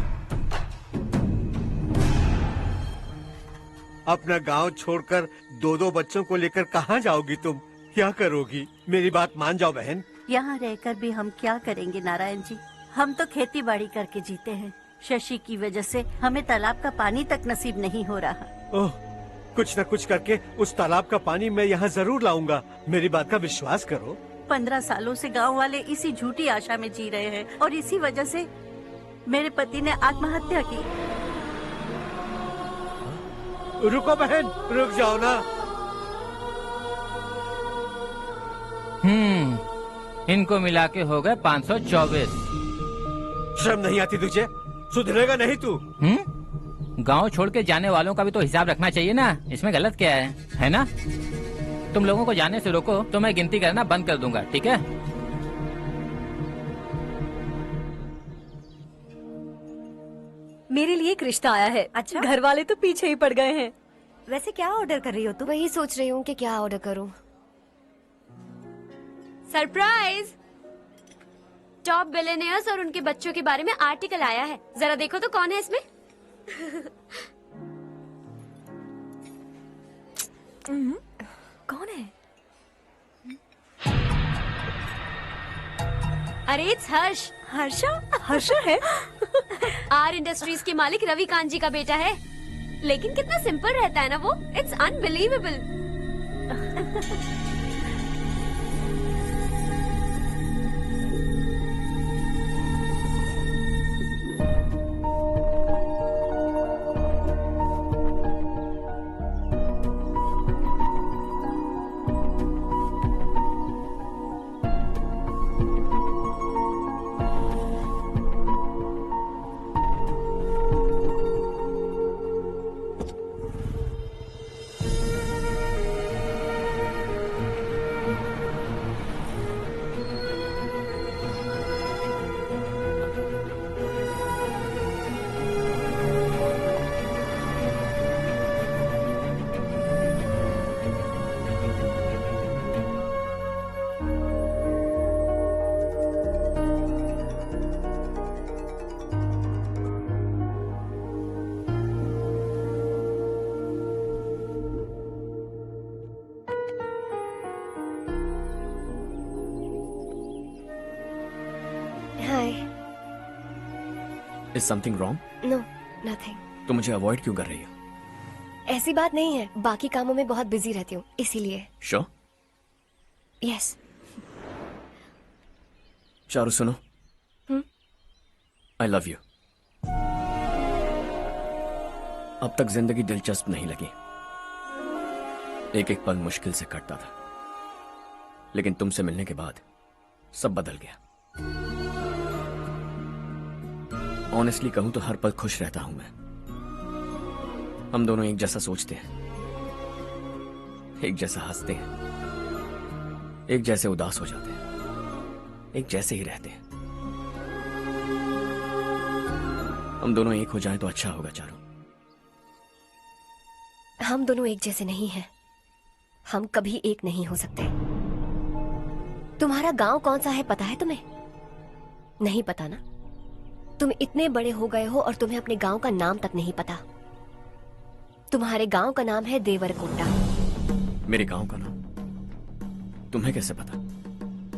अपना गांव छोड़कर 2-2 बच्चों को लेकर कहाँ जाओगी तुम? क्या करोगी? मेरी बात मान जाओ बहन। यहाँ रहकर भी हम क्या करेंगे नारायण जी? हम तो खेती बाड़ी करके जीते हैं। शशि की वजह से हमें तालाब का पानी तक नसीब नहीं हो रहा। ओह, कुछ न कुछ करके उस तालाब का पानी मैं यहाँ जरूर लाऊंगा। मेरी बात का विश्वास करो। 15 सालों से गांव वाले इसी झूठी आशा में जी रहे हैं और इसी वजह से मेरे पति ने आत्महत्या की। रुको बहन, रुक जाओ ना। इनको मिला के हो गए 524। शर्म नहीं आती तुझे? सुधरेगा नहीं तू? गांव छोड़ के जाने वालों का भी तो हिसाब रखना चाहिए ना। इसमें गलत क्या है ना? तुम लोगों को जाने से रोको तो मैं गिनती करना बंद कर दूंगा, ठीक है? मेरे लिए एक रिश्ता आया है। अच्छा? घर वाले तो पीछे ही पड़ गए हैं। वैसे क्या ऑर्डर कर रही हो तुम? वही सोच रही हूँ कि क्या ऑर्डर करूँ। सरप्राइज! टॉप बिलियनियर्स और उनके बच्चों के बारे में आर्टिकल आया है। जरा देखो तो कौन है इसमें। कौन है? अरे इट्स हर्ष। हर्षा है? आर इंडस्ट्रीज के मालिक रवि कांत जी का बेटा है। लेकिन कितना सिंपल रहता है ना वो। It's unbelievable. Is something wrong? No, nothing. तो मुझे अवॉइड क्यों कर रही हो? ऐसी बात नहीं है, बाकी कामों में बहुत बिजी रहती हूँ इसीलिए। Sure? Yes. चारू सुनो। I love you. अब तक जिंदगी दिलचस्प नहीं लगी। एक एक पल मुश्किल से कटता था, लेकिन तुमसे मिलने के बाद सब बदल गया। ऑनेस्टली कहूं तो हर पल खुश रहता हूं मैं। हम दोनों एक जैसा सोचते हैं, एक जैसा हंसते हैं, एक जैसे उदास हो जाते हैं, एक जैसे ही रहते हैं। हम दोनों एक हो जाएं तो अच्छा होगा चारू। हम दोनों एक जैसे नहीं हैं। हम कभी एक नहीं हो सकते। तुम्हारा गांव कौन सा है पता है तुम्हें? नहीं पता ना? तुम इतने बड़े हो गए हो और तुम्हें अपने गांव का नाम तक नहीं पता। तुम्हारे गांव का नाम है देवरकोटा। मेरे गांव का नाम तुम्हें कैसे पता?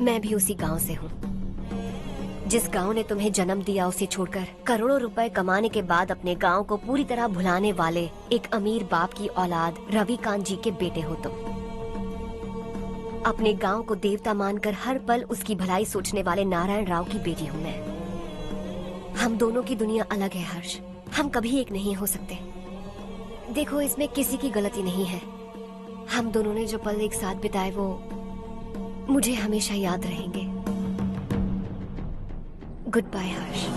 मैं भी उसी गांव से हूँ। जिस गांव ने तुम्हें जन्म दिया उसे छोड़कर करोड़ों रुपए कमाने के बाद अपने गांव को पूरी तरह भुलाने वाले एक अमीर बाप की औलाद रवि कांत जी के बेटे हो तुम। अपने गांव को देवता मानकर हर पल उसकी भलाई सोचने वाले नारायण राव की बेटी हूँ मैं। हम दोनों की दुनिया अलग है हर्ष, हम कभी एक नहीं हो सकते। देखो, इसमें किसी की गलती नहीं है। हम दोनों ने जो पल एक साथ बिताए वो मुझे हमेशा याद रहेंगे। गुड बाय हर्ष।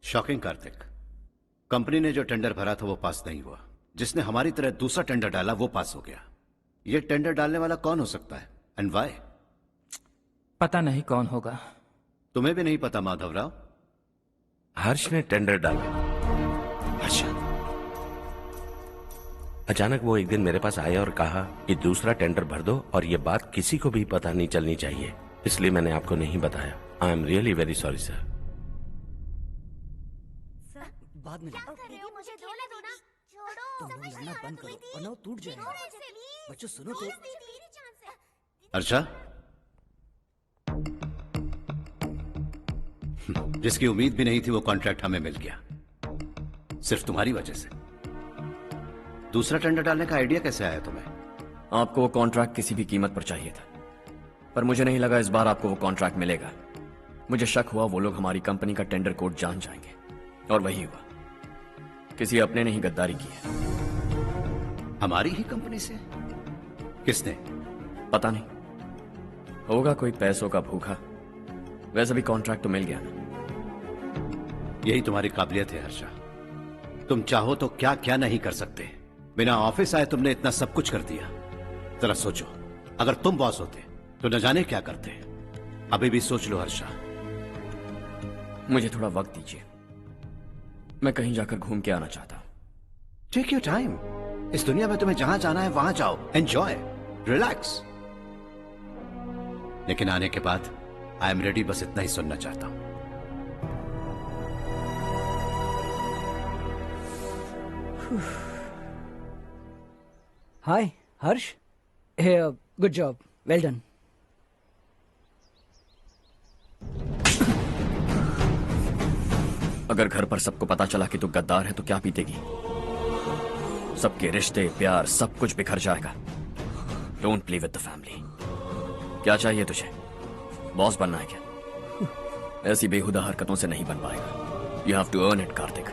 शॉकिंग कार्तिक, कंपनी ने जो टेंडर भरा था वो पास नहीं हुआ। जिसने हमारी तरह दूसरा टेंडर डाला वो पास हो गया। ये टेंडर डालने वाला कौन हो सकता है एंड व्हाई? पता नहीं कौन होगा। तुम्हें भी नहीं पता माधवराव? हर्ष ने टेंडर डाला। अच्छा। अचानक वो एक दिन मेरे पास आया और कहा कि दूसरा टेंडर भर दो और ये बात किसी को भी पता नहीं चलनी चाहिए, इसलिए मैंने आपको नहीं बताया। I am really very sorry sir. बाद में मुझे धोने दो ना। छोड़ो, तुम लोग लड़ना बंद करो वरना वो टूट जाएगा। बच्चों सुनो तो। अर्षा, जिसकी उम्मीद भी नहीं थी वो कॉन्ट्रैक्ट हमें मिल गया, सिर्फ तुम्हारी वजह से। दूसरा टेंडर डालने का आइडिया कैसे आया तुम्हें? आपको वो कॉन्ट्रैक्ट किसी भी कीमत पर चाहिए था, पर मुझे नहीं लगा इस बार आपको वो कॉन्ट्रैक्ट मिलेगा। मुझे शक हुआ वो लोग हमारी कंपनी का टेंडर कोड जान जाएंगे, और वही हुआ। किसी अपने ने ही गद्दारी की है। हमारी ही कंपनी से? किसने? पता नहीं, होगा कोई पैसों का भूखा। वैसे भी कॉन्ट्रैक्ट तो मिल गया ना। यही तुम्हारी काबिलियत है हर्षा, तुम चाहो तो क्या क्या नहीं कर सकते। बिना ऑफिस आए तुमने इतना सब कुछ कर दिया। जरा सोचो, अगर तुम बॉस होते तो न जाने क्या करते। अभी भी सोच लो हर्षा। मुझे थोड़ा वक्त दीजिए, मैं कहीं जाकर घूम के आना चाहता हूं। Take your time. इस दुनिया में तुम्हें जहां जाना है वहां जाओ, एंजॉय, रिलैक्स। लेकिन आने के बाद आई एम रेडी, बस इतना ही सुनना चाहता हूं। हाय हर्ष। हे गुड जॉब, वेल डन। अगर घर पर सबको पता चला कि तू गद्दार है तो क्या पीतेगी? सबके रिश्ते, प्यार, सब कुछ बिखर जाएगा। Don't play with the family. क्या चाहिए तुझे? बॉस बनना है क्या? ऐसी बेहुदा हरकतों से नहीं बन पाएगा। You have to earn it Karthik.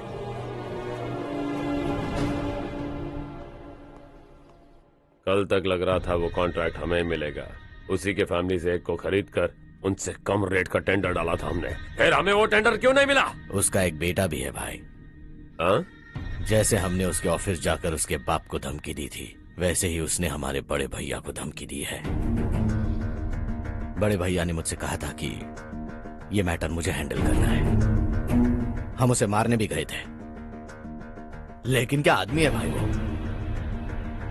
कल तक लग रहा था वो कॉन्ट्रैक्ट हमें मिलेगा, उसी के फैमिली से एक को खरीद कर उनसे कम रेट का टेंडर डाला था हमने। फिर हमें वो टेंडर क्यों नहीं मिला? उसका एक बेटा भी है भाई। हाँ? जैसे हमने उसके ऑफिस जाकर उसके बाप को धमकी दी थी, वैसे ही उसने हमारे बड़े भैया को धमकी दी है। बड़े भैया ने मुझसे कहा था कि ये मैटर मुझे हैंडल करना है। हम उसे मारने भी गए थे, लेकिन क्या आदमी है भाई वो।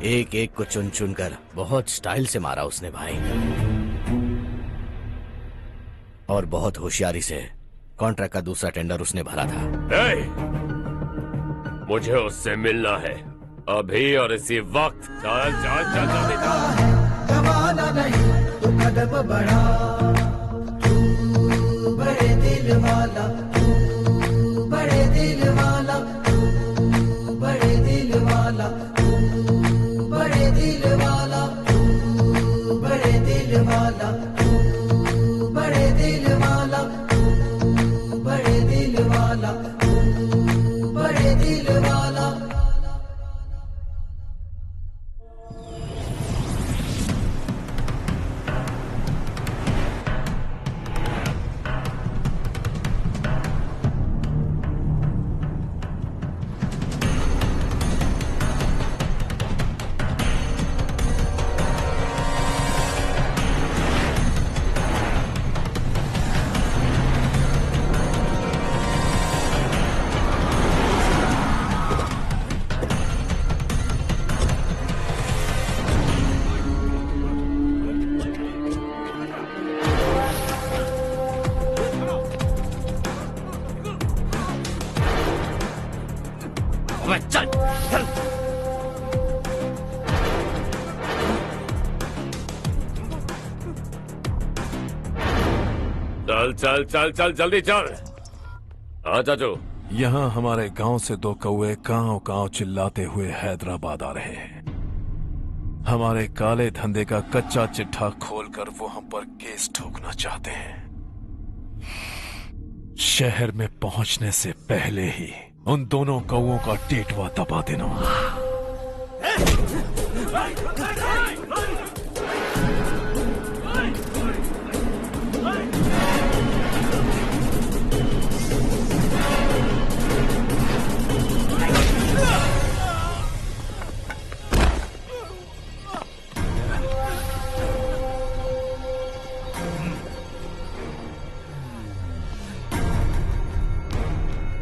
एक एक को चुन चुन कर बहुत स्टाइल से मारा उसने भाई, और बहुत होशियारी से कॉन्ट्रैक्ट का दूसरा टेंडर उसने भरा था। मुझे उससे मिलना है अभी और इसी वक्त। चल चल चल जल्दी चल। गवाना नहीं तो कदम बढ़ा, तू बड़े दिल वाला, तू बड़े दिल वाला, तू बड़े दिल वाला, तू बड़े दिल वाला, तू बड़े दिल वाला, तू बड़े दिल वाला, तू बड़े दिल वाला, तू बड़े दिल वाला। अबे चल चल। चल चल चल चल जल्दी चल। हाँ चाचू। यहाँ हमारे गांव से 2 कौवे कांव कांव चिल्लाते हुए हैदराबाद आ रहे हैं। हमारे काले धंधे का कच्चा चिट्ठा खोलकर वो हम पर केस ठोकना चाहते हैं। शहर में पहुंचने से पहले ही उन दोनों कौवों का टेटवा दबा देना।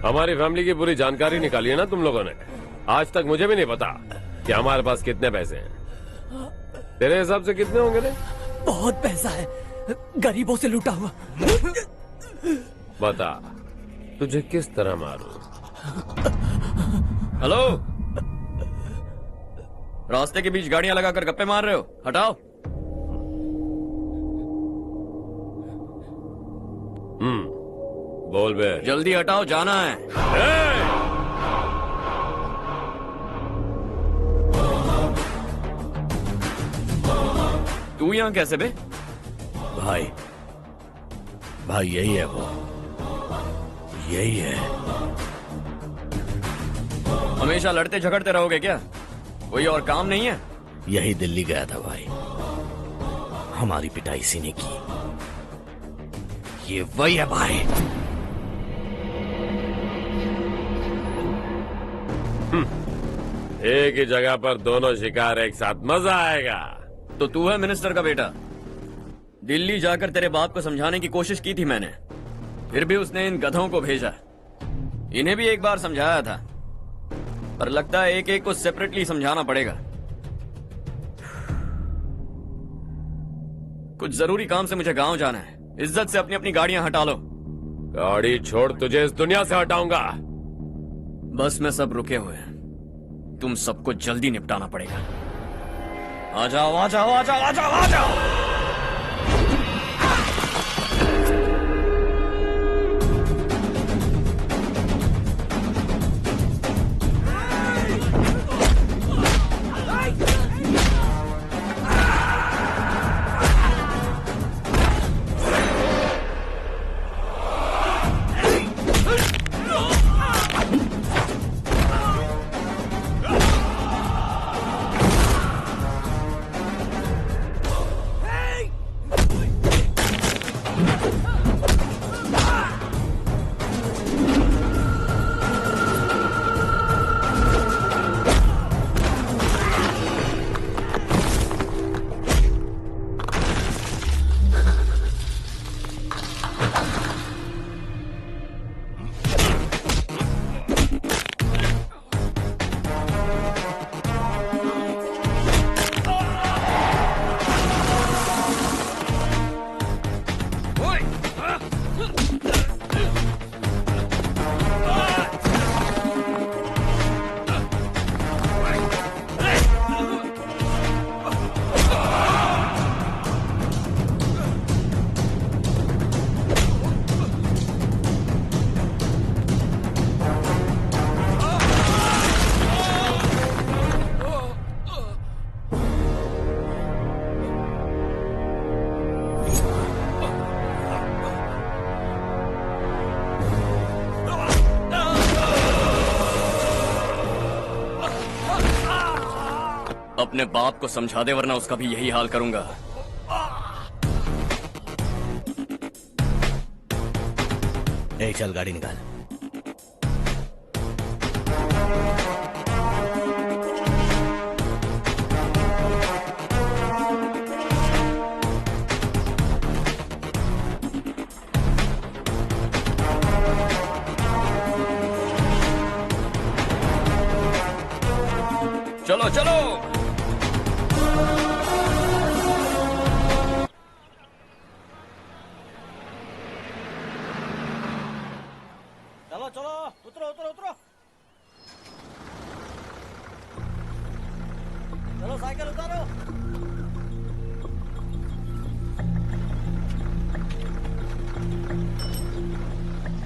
हमारी फैमिली की पूरी जानकारी निकाली है ना तुम लोगों ने। आज तक मुझे भी नहीं पता कि हमारे पास कितने पैसे हैं। तेरे हिसाब से कितने होंगे रे? बहुत पैसा है, गरीबों से लूटा हुआ। बता तुझे किस तरह मारूं? हेलो, रास्ते के बीच गाड़ियां लगाकर गप्पे मार रहे हो? हटाओ। बोल बे। जल्दी हटाओ, जाना है। तू यहाँ कैसे बे? भाई भाई यही है वो, यही है। हमेशा लड़ते झगड़ते रहोगे क्या? कोई और काम नहीं है? यही दिल्ली गया था भाई, हमारी पिटाई इसी ने की। ये वही है भाई। एक ही जगह पर दोनों शिकार एक साथ, मजा आएगा। तो तू है मिनिस्टर का बेटा। दिल्ली जाकर तेरे बाप को समझाने की कोशिश की थी मैंने, फिर भी उसने इन गधों को भेजा। इन्हें भी एक बार समझाया था, पर लगता है एक एक को सेपरेटली समझाना पड़ेगा। कुछ जरूरी काम से मुझे गांव जाना है। इज्जत से अपनी अपनी गाड़ियां हटा लो। गाड़ी छोड़, तुझे इस दुनिया से हटाऊंगा। बस में सब रुके हुए हैं, तुम सबको जल्दी निपटाना पड़ेगा। आ जाओ आ जाओ आ जाओ आ जाओ आ जाओ। अपने बाप को समझा दे, वरना उसका भी यही हाल करूंगा। ए, चल गाड़ी निकाल। चलो चलो। चलो चलो, उतरो उतरो उतरो। चलो साइकिल उतारो।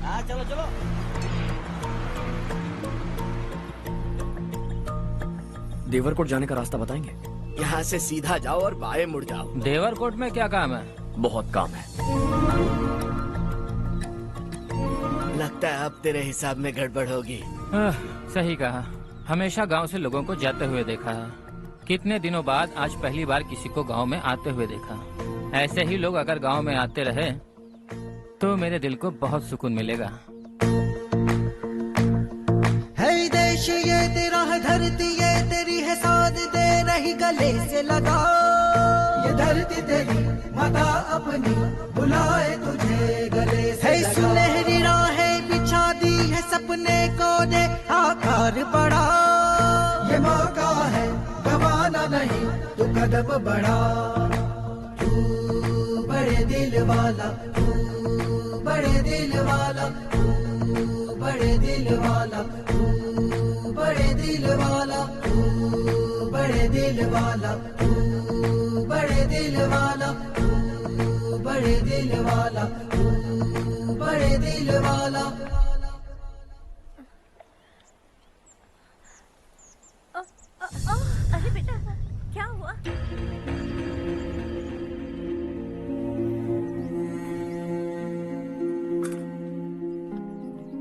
हाँ चलो चलो। देवरकोट जाने का रास्ता बताएंगे? यहाँ से सीधा जाओ और बाएं मुड़ जाओ। देवरकोट में क्या काम है? बहुत काम है। लगता है अब तेरे हिसाब में गड़बड़ होगी। सही कहा। हमेशा गांव से लोगों को जाते हुए देखा है। कितने दिनों बाद आज पहली बार किसी को गांव में आते हुए देखा। ऐसे ही लोग अगर गांव में आते रहे तो मेरे दिल को बहुत सुकून मिलेगा। है देश ये तेरा है, धरती ये तेरी है, साथ दे रही गले से लगा। ये धरती तेरी माता अपनी बुलाए तुझे गले से लगा। सुनहरी राहें बिछा दी है, सपने को दे आकार बढ़ा। ये मौका है गवाना नहीं, तू कदम बढ़ा। तू बड़े दिल वाला, तू बड़े दिल वाला, तू बड़े दिल वाला, तू बड़े दिल वाला, तू बड़े दिल वाला, तू बड़े दिल वाला, तू बड़े दिल वाला, तू बड़े दिल वाला। अरे बेटा क्या हुआ?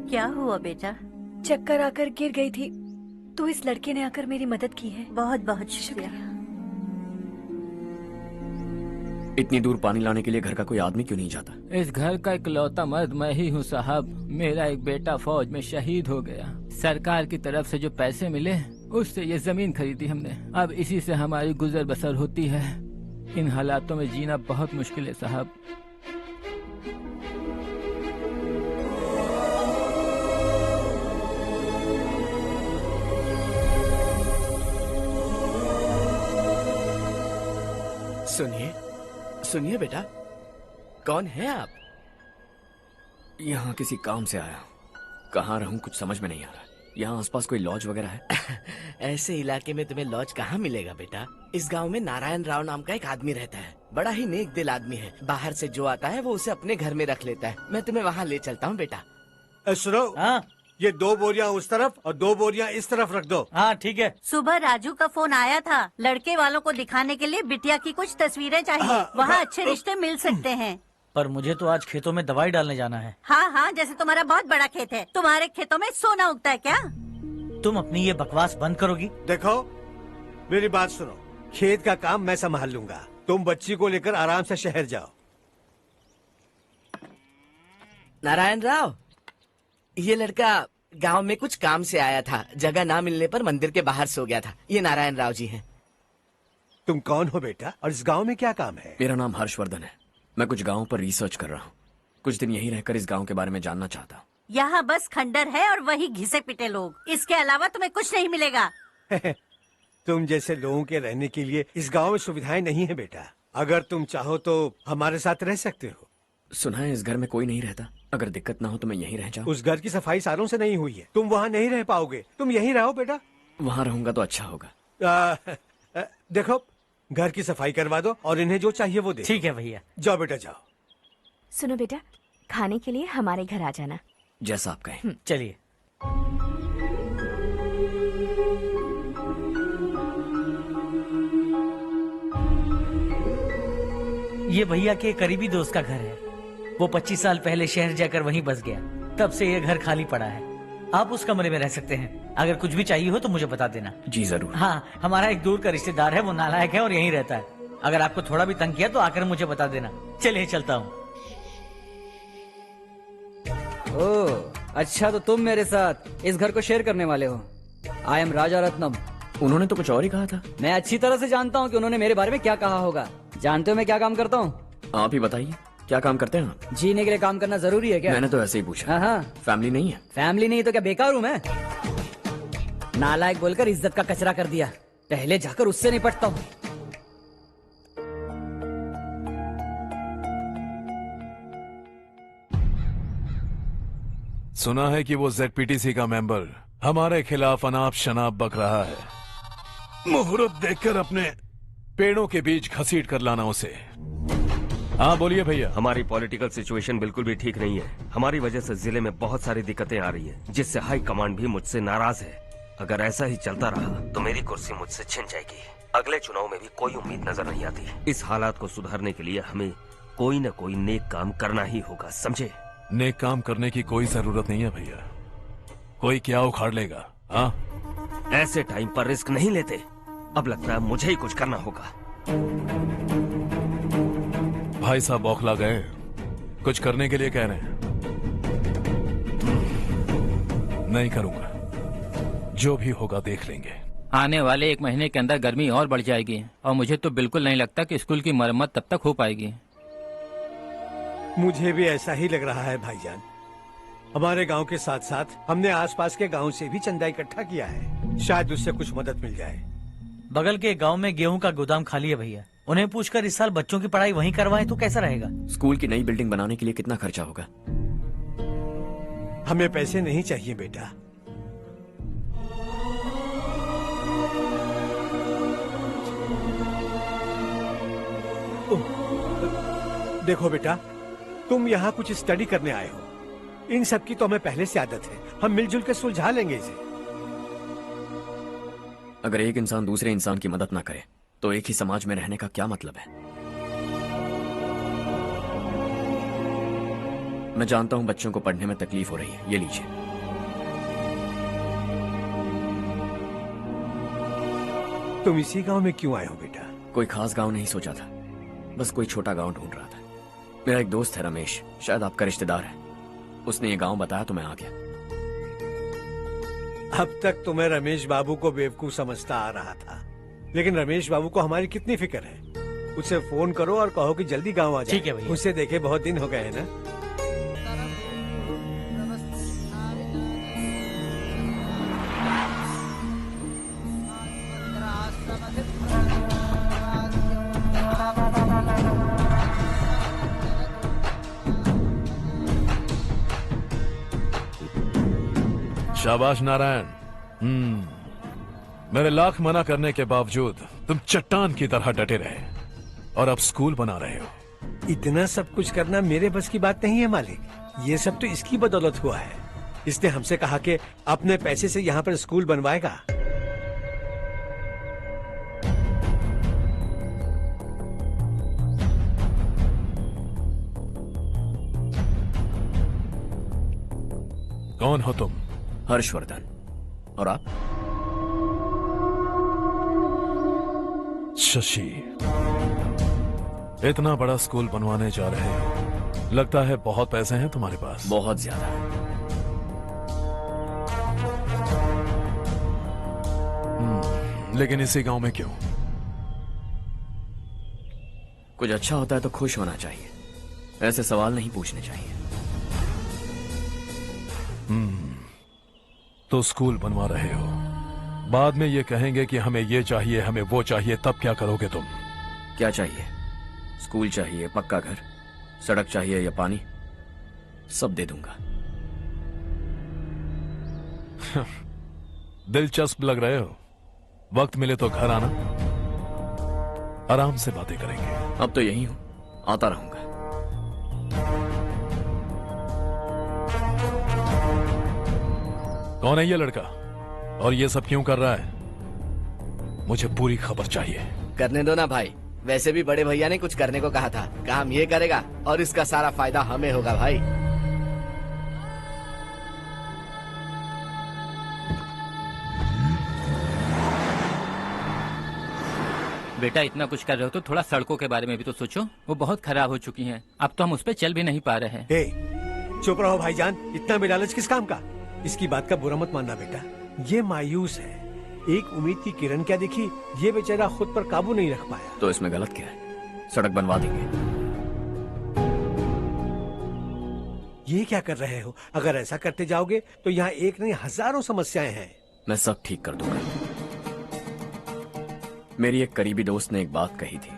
क्या हुआ बेटा? चक्कर आकर गिर गई थी तो इस लड़के ने आकर मेरी मदद की है। बहुत बहुत शुक्रिया। इतनी दूर पानी लाने के लिए घर का कोई आदमी क्यों नहीं जाता? इस घर का इकलौता मर्द मैं ही हूँ साहब। मेरा एक बेटा फौज में शहीद हो गया। सरकार की तरफ से जो पैसे मिले उससे ये जमीन खरीदी हमने। अब इसी से हमारी गुजर बसर होती है। इन हालातों में जीना बहुत मुश्किल है साहब। सुनिए सुनिए बेटा, कौन है आप? यहाँ किसी काम से आया। कहाँ रहूं कुछ समझ में नहीं आ रहा। यहाँ आसपास कोई लॉज वगैरह है? ऐसे इलाके में तुम्हें लॉज कहाँ मिलेगा बेटा। इस गांव में नारायण राव नाम का एक आदमी रहता है। बड़ा ही नेक दिल आदमी है। बाहर से जो आता है वो उसे अपने घर में रख लेता है। मैं तुम्हें वहाँ ले चलता हूँ बेटा। सुनो, ये 2 बोरियां उस तरफ और 2 बोरियां इस तरफ रख दो। हाँ ठीक है। सुबह राजू का फोन आया था। लड़के वालों को दिखाने के लिए बिटिया की कुछ तस्वीरें चाहिए। वहाँ अच्छे रिश्ते मिल सकते हैं। पर मुझे तो आज खेतों में दवाई डालने जाना है। हाँ हाँ, जैसे तुम्हारा बहुत बड़ा खेत है। तुम्हारे खेतों में सोना उगता है क्या? तुम अपनी ये बकवास बंद करोगी? देखो मेरी बात सुनो, खेत का काम मैं संभाल लूंगा। तुम बच्ची को लेकर आराम से शहर जाओ। नारायण राव, ये लड़का गांव में कुछ काम से आया था। जगह ना मिलने पर मंदिर के बाहर सो गया था। ये नारायण राव जी हैं। तुम कौन हो बेटा और इस गांव में क्या काम है? मेरा नाम हर्षवर्धन है। मैं कुछ गाँव पर रिसर्च कर रहा हूँ। कुछ दिन यहीं रहकर इस गाँव के बारे में जानना चाहता हूँ। यहाँ बस खंडर है और वही घिसे पिटे लोग। इसके अलावा तुम्हें कुछ नहीं मिलेगा। तुम जैसे लोगों के रहने के लिए इस गांव में सुविधाएं नहीं है बेटा। अगर तुम चाहो तो हमारे साथ रह सकते हो। सुना है इस घर में कोई नहीं रहता। अगर दिक्कत ना हो तो मैं यहीं रह जाऊँ। उस घर की सफाई सालों से नहीं हुई है। तुम वहाँ नहीं रह पाओगे। तुम यहीं रहो बेटा। वहाँ रहूंगा तो अच्छा होगा। देखो, घर की सफाई करवा दो और इन्हें जो चाहिए वो दे। ठीक है भैया। जाओ बेटा जाओ। सुनो बेटा, खाने के लिए हमारे घर आ जाना। जैसा आप कहें। चलिए। ये भैया के करीबी दोस्त का घर है। वो 25 साल पहले शहर जाकर वहीं बस गया। तब से ये घर खाली पड़ा है। आप उस कमरे में रह सकते हैं। अगर कुछ भी चाहिए हो तो मुझे बता देना। जी जरूर। हाँ, हमारा एक दूर का रिश्तेदार है। वो नालायक है और यहीं रहता है। अगर आपको थोड़ा भी तंग किया तो आकर मुझे बता देना। चलिए चलता हूँ। ओह अच्छा, तो तुम मेरे साथ इस घर को शेयर करने वाले हो। आई एम राजा रत्नम। उन्होंने तो कुछ और ही कहा था। मैं अच्छी तरह से जानता हूँ कि उन्होंने मेरे बारे में क्या कहा होगा। जानते हो मैं क्या काम करता हूँ? आप ही बताइए, क्या काम करते हैं आप? जीने के लिए काम करना जरूरी है क्या? मैंने तो ऐसे ही पूछा। हाँ हाँ। फैमिली नहीं है? फैमिली नहीं तो क्या बेकार हूँ मैं? नालायक बोलकर इज्जत का कचरा कर दिया। पहले जाकर उससे निपटता हूँ। सुना है कि वो ZPTC का मेंबर हमारे खिलाफ अनाप शनाप बक रहा है। मुहूर्त देखकर अपने पेड़ों के बीच घसीट कर लाना उसे। हाँ बोलिए भैया। हमारी पॉलिटिकल सिचुएशन बिल्कुल भी ठीक नहीं है। हमारी वजह से जिले में बहुत सारी दिक्कतें आ रही है, जिससे हाई कमांड भी मुझसे नाराज है। अगर ऐसा ही चलता रहा तो मेरी कुर्सी मुझसे छिन जाएगी। अगले चुनाव में भी कोई उम्मीद नजर नहीं आती। इस हालात को सुधारने के लिए हमें कोई न कोई नेक काम करना ही होगा, समझे? नेक काम करने की कोई जरूरत नहीं है भैया, कोई क्या उखाड़ लेगा। हाँ, ऐसे टाइम पर रिस्क नहीं लेते। अब लगता है मुझे ही कुछ करना होगा। भाई साहब बौखला गए, कुछ करने के लिए कह रहे हैं। नहीं करूंगा, जो भी होगा देख लेंगे। आने वाले 1 महीने के अंदर गर्मी और बढ़ जाएगी और मुझे तो बिल्कुल नहीं लगता कि स्कूल की मरम्मत तब तक हो पाएगी। मुझे भी ऐसा ही लग रहा है भाईजान। हमारे गांव के साथ साथ हमने आसपास के गांव से भी चंदा इकट्ठा किया है, शायद उससे कुछ मदद मिल जाए। बगल के गांव में गेहूं का गोदाम खाली है भैया, उन्हें पूछकर इस साल बच्चों की पढ़ाई वहीं करवाएं तो कैसा रहेगा? स्कूल की नई बिल्डिंग बनाने के लिए कितना खर्चा होगा? हमें पैसे नहीं चाहिए बेटा। देखो बेटा, तुम यहाँ कुछ स्टडी करने आए हो, इन सब की तो हमें पहले से आदत है, हम मिलजुल के सुलझा लेंगे इसे। अगर एक इंसान दूसरे इंसान की मदद ना करे तो एक ही समाज में रहने का क्या मतलब है? मैं जानता हूं बच्चों को पढ़ने में तकलीफ हो रही है, ये लीजिए। तुम इसी गांव में क्यों आए हो बेटा? कोई खास गांव नहीं सोचा था, बस कोई छोटा गांव ढूंढ रहा था। मेरा एक दोस्त है रमेश, शायद आपका रिश्तेदार है, उसने ये गांव बताया तो मैं आ गया। अब तक तो मैं रमेश बाबू को बेवकूफ समझता आ रहा था, लेकिन रमेश बाबू को हमारी कितनी फिक्र है। उसे फोन करो और कहो कि जल्दी गांव आ जाए। ठीक है भैया। उसे देखे बहुत दिन हो गए हैं ना। शाबाश नारायण। मेरे लाख मना करने के बावजूद तुम चट्टान की तरह डटे रहे और अब स्कूल बना रहे हो। इतना सब कुछ करना मेरे बस की बात नहीं है मालिक, ये सब तो इसकी बदौलत हुआ है। इसने हमसे कहा कि अपने पैसे से यहाँ पर स्कूल बनवाएगा। कौन हो तुम? हर्षवर्धन। और आप? शशि। इतना बड़ा स्कूल बनवाने जा रहे हो, लगता है बहुत पैसे हैं तुम्हारे पास। बहुत ज्यादा है। लेकिन इसी गांव में क्यों? कुछ अच्छा होता है तो खुश होना चाहिए, ऐसे सवाल नहीं पूछने चाहिए। तो स्कूल बनवा रहे हो, बाद में ये कहेंगे कि हमें ये चाहिए, हमें वो चाहिए, तब क्या करोगे तुम? क्या चाहिए? स्कूल चाहिए, पक्का घर, सड़क चाहिए या पानी, सब दे दूंगा। दिलचस्प लग रहे हो। वक्त मिले तो घर आना, आराम से बातें करेंगे। अब तो यही हूं, आता रहूंगा। कौन है ये लड़का और ये सब क्यों कर रहा है? मुझे पूरी खबर चाहिए। करने दो ना भाई, वैसे भी बड़े भैया ने कुछ करने को कहा था, काम ये करेगा और इसका सारा फायदा हमें होगा भाई। बेटा इतना कुछ कर रहे हो तो थोड़ा सड़कों के बारे में भी तो सोचो, वो बहुत खराब हो चुकी हैं। अब तो हम उस पर चल भी नहीं पा रहे हैं। चुप रहो भाईजान, इतना बेलालच किस काम का? इसकी बात का बुरा मत मानना बेटा, ये मायूस है। एक उम्मीद की किरण क्या दिखी, ये बेचारा खुद पर काबू नहीं रख पाया। तो इसमें गलत क्या है? सड़क बनवा देंगे। ये क्या कर रहे हो? अगर ऐसा करते जाओगे तो यहाँ एक नहीं हजारों समस्याएं हैं। मैं सब ठीक कर दूंगा। मेरी एक करीबी दोस्त ने एक बात कही थी,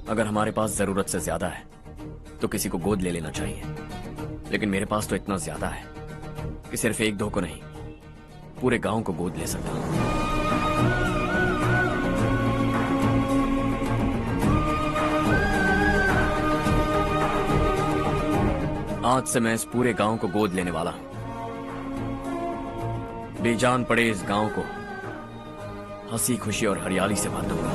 अगर हमारे पास जरूरत से ज्यादा है तो किसी को गोद ले लेना चाहिए, लेकिन मेरे पास तो इतना ज्यादा है कि सिर्फ एक दो को नहीं, पूरे गांव को गोद ले सकता हूं। आज से मैं इस पूरे गांव को गोद लेने वाला हूं। बेजान पड़े इस गांव को हंसी खुशी और हरियाली से भर दूंगा।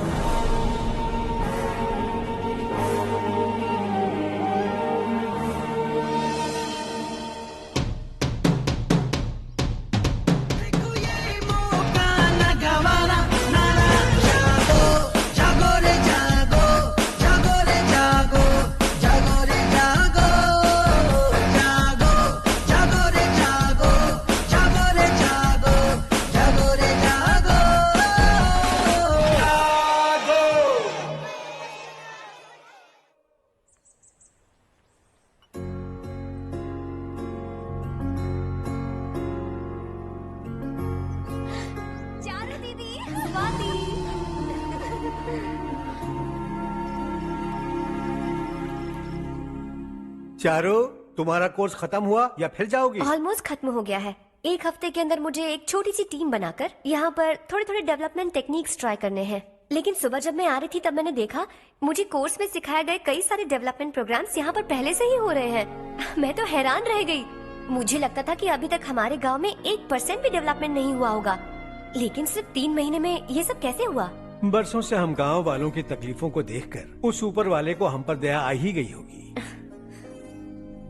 चारू, तुम्हारा कोर्स खत्म हुआ या फिर जाओगी? ऑलमोस्ट खत्म हो गया है। एक हफ्ते के अंदर मुझे एक छोटी सी टीम बनाकर यहाँ पर थोड़े थोड़े डेवलपमेंट टेक्निक्स ट्राई करने हैं। लेकिन सुबह जब मैं आ रही थी तब मैंने देखा मुझे कोर्स में सिखाए गए कई सारे डेवलपमेंट प्रोग्राम्स यहाँ पर पहले से ही हो रहे हैं। मैं तो हैरान रह गई। मुझे लगता था कि अभी तक हमारे गाँव में 1% भी डेवलपमेंट नहीं हुआ होगा, लेकिन सिर्फ 3 महीने में ये सब कैसे हुआ? बरसों से हम गांव वालों की तकलीफों को देखकर उस ऊपर वाले को हम पर दया आ ही गई होगी।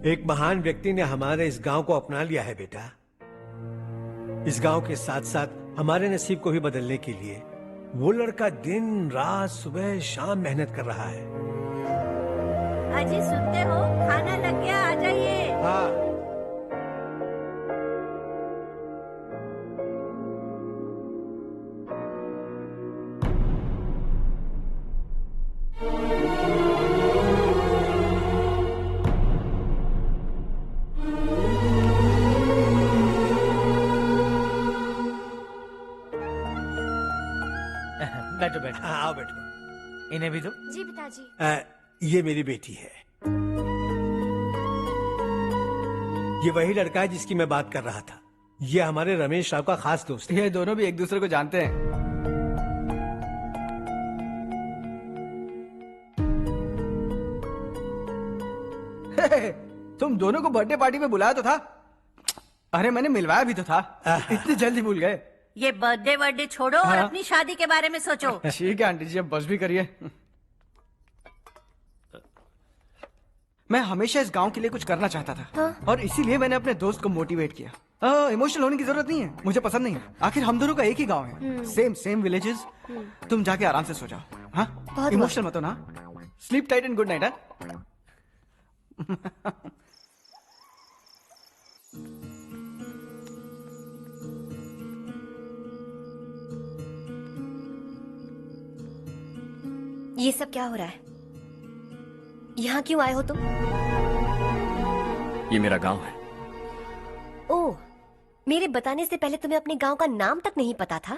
एक महान व्यक्ति ने हमारे इस गांव को अपना लिया है बेटा। इस गांव के साथ साथ हमारे नसीब को भी बदलने के लिए वो लड़का दिन रात सुबह शाम मेहनत कर रहा है। अजी सुनते हो, खाना लग गया, आ जाइए। हाँ। बैठो बैठो। आओ बैठो। इन्हें भी दो। जी पिताजी। ये मेरी बेटी है। ये वही लड़का है जिसकी मैं बात कर रहा था। ये हमारे रमेश राव का खास दोस्त है। ये दोनों भी एक दूसरे को जानते हैं। तुम दोनों को बर्थडे पार्टी में बुलाया तो था। अरे मैंने मिलवाया भी तो था। इतनी जल्दी भूल गए। ये बर्थडे वर्डे छोड़ो और हाँ। अपनी शादी के बारे में सोचो। ठीक है आंटी जी, अब बस भी करिए। मैं हमेशा इस गांव के लिए कुछ करना चाहता था। हाँ? और इसीलिए मैंने अपने दोस्त को मोटिवेट किया। इमोशनल होने की जरूरत नहीं है, मुझे पसंद नहीं है। आखिर हम दोनों का एक ही गांव है, सेम विलेजेस। तुम जाके आराम से सो जाओ। हाँ, इमोशनल मत हो ना। Sleep tight and good night. ये सब क्या हो रहा है? यहाँ क्यों आए हो तुम? ये मेरा गांव है। ओह, मेरे बताने से पहले तुम्हें अपने गांव का नाम तक नहीं पता था?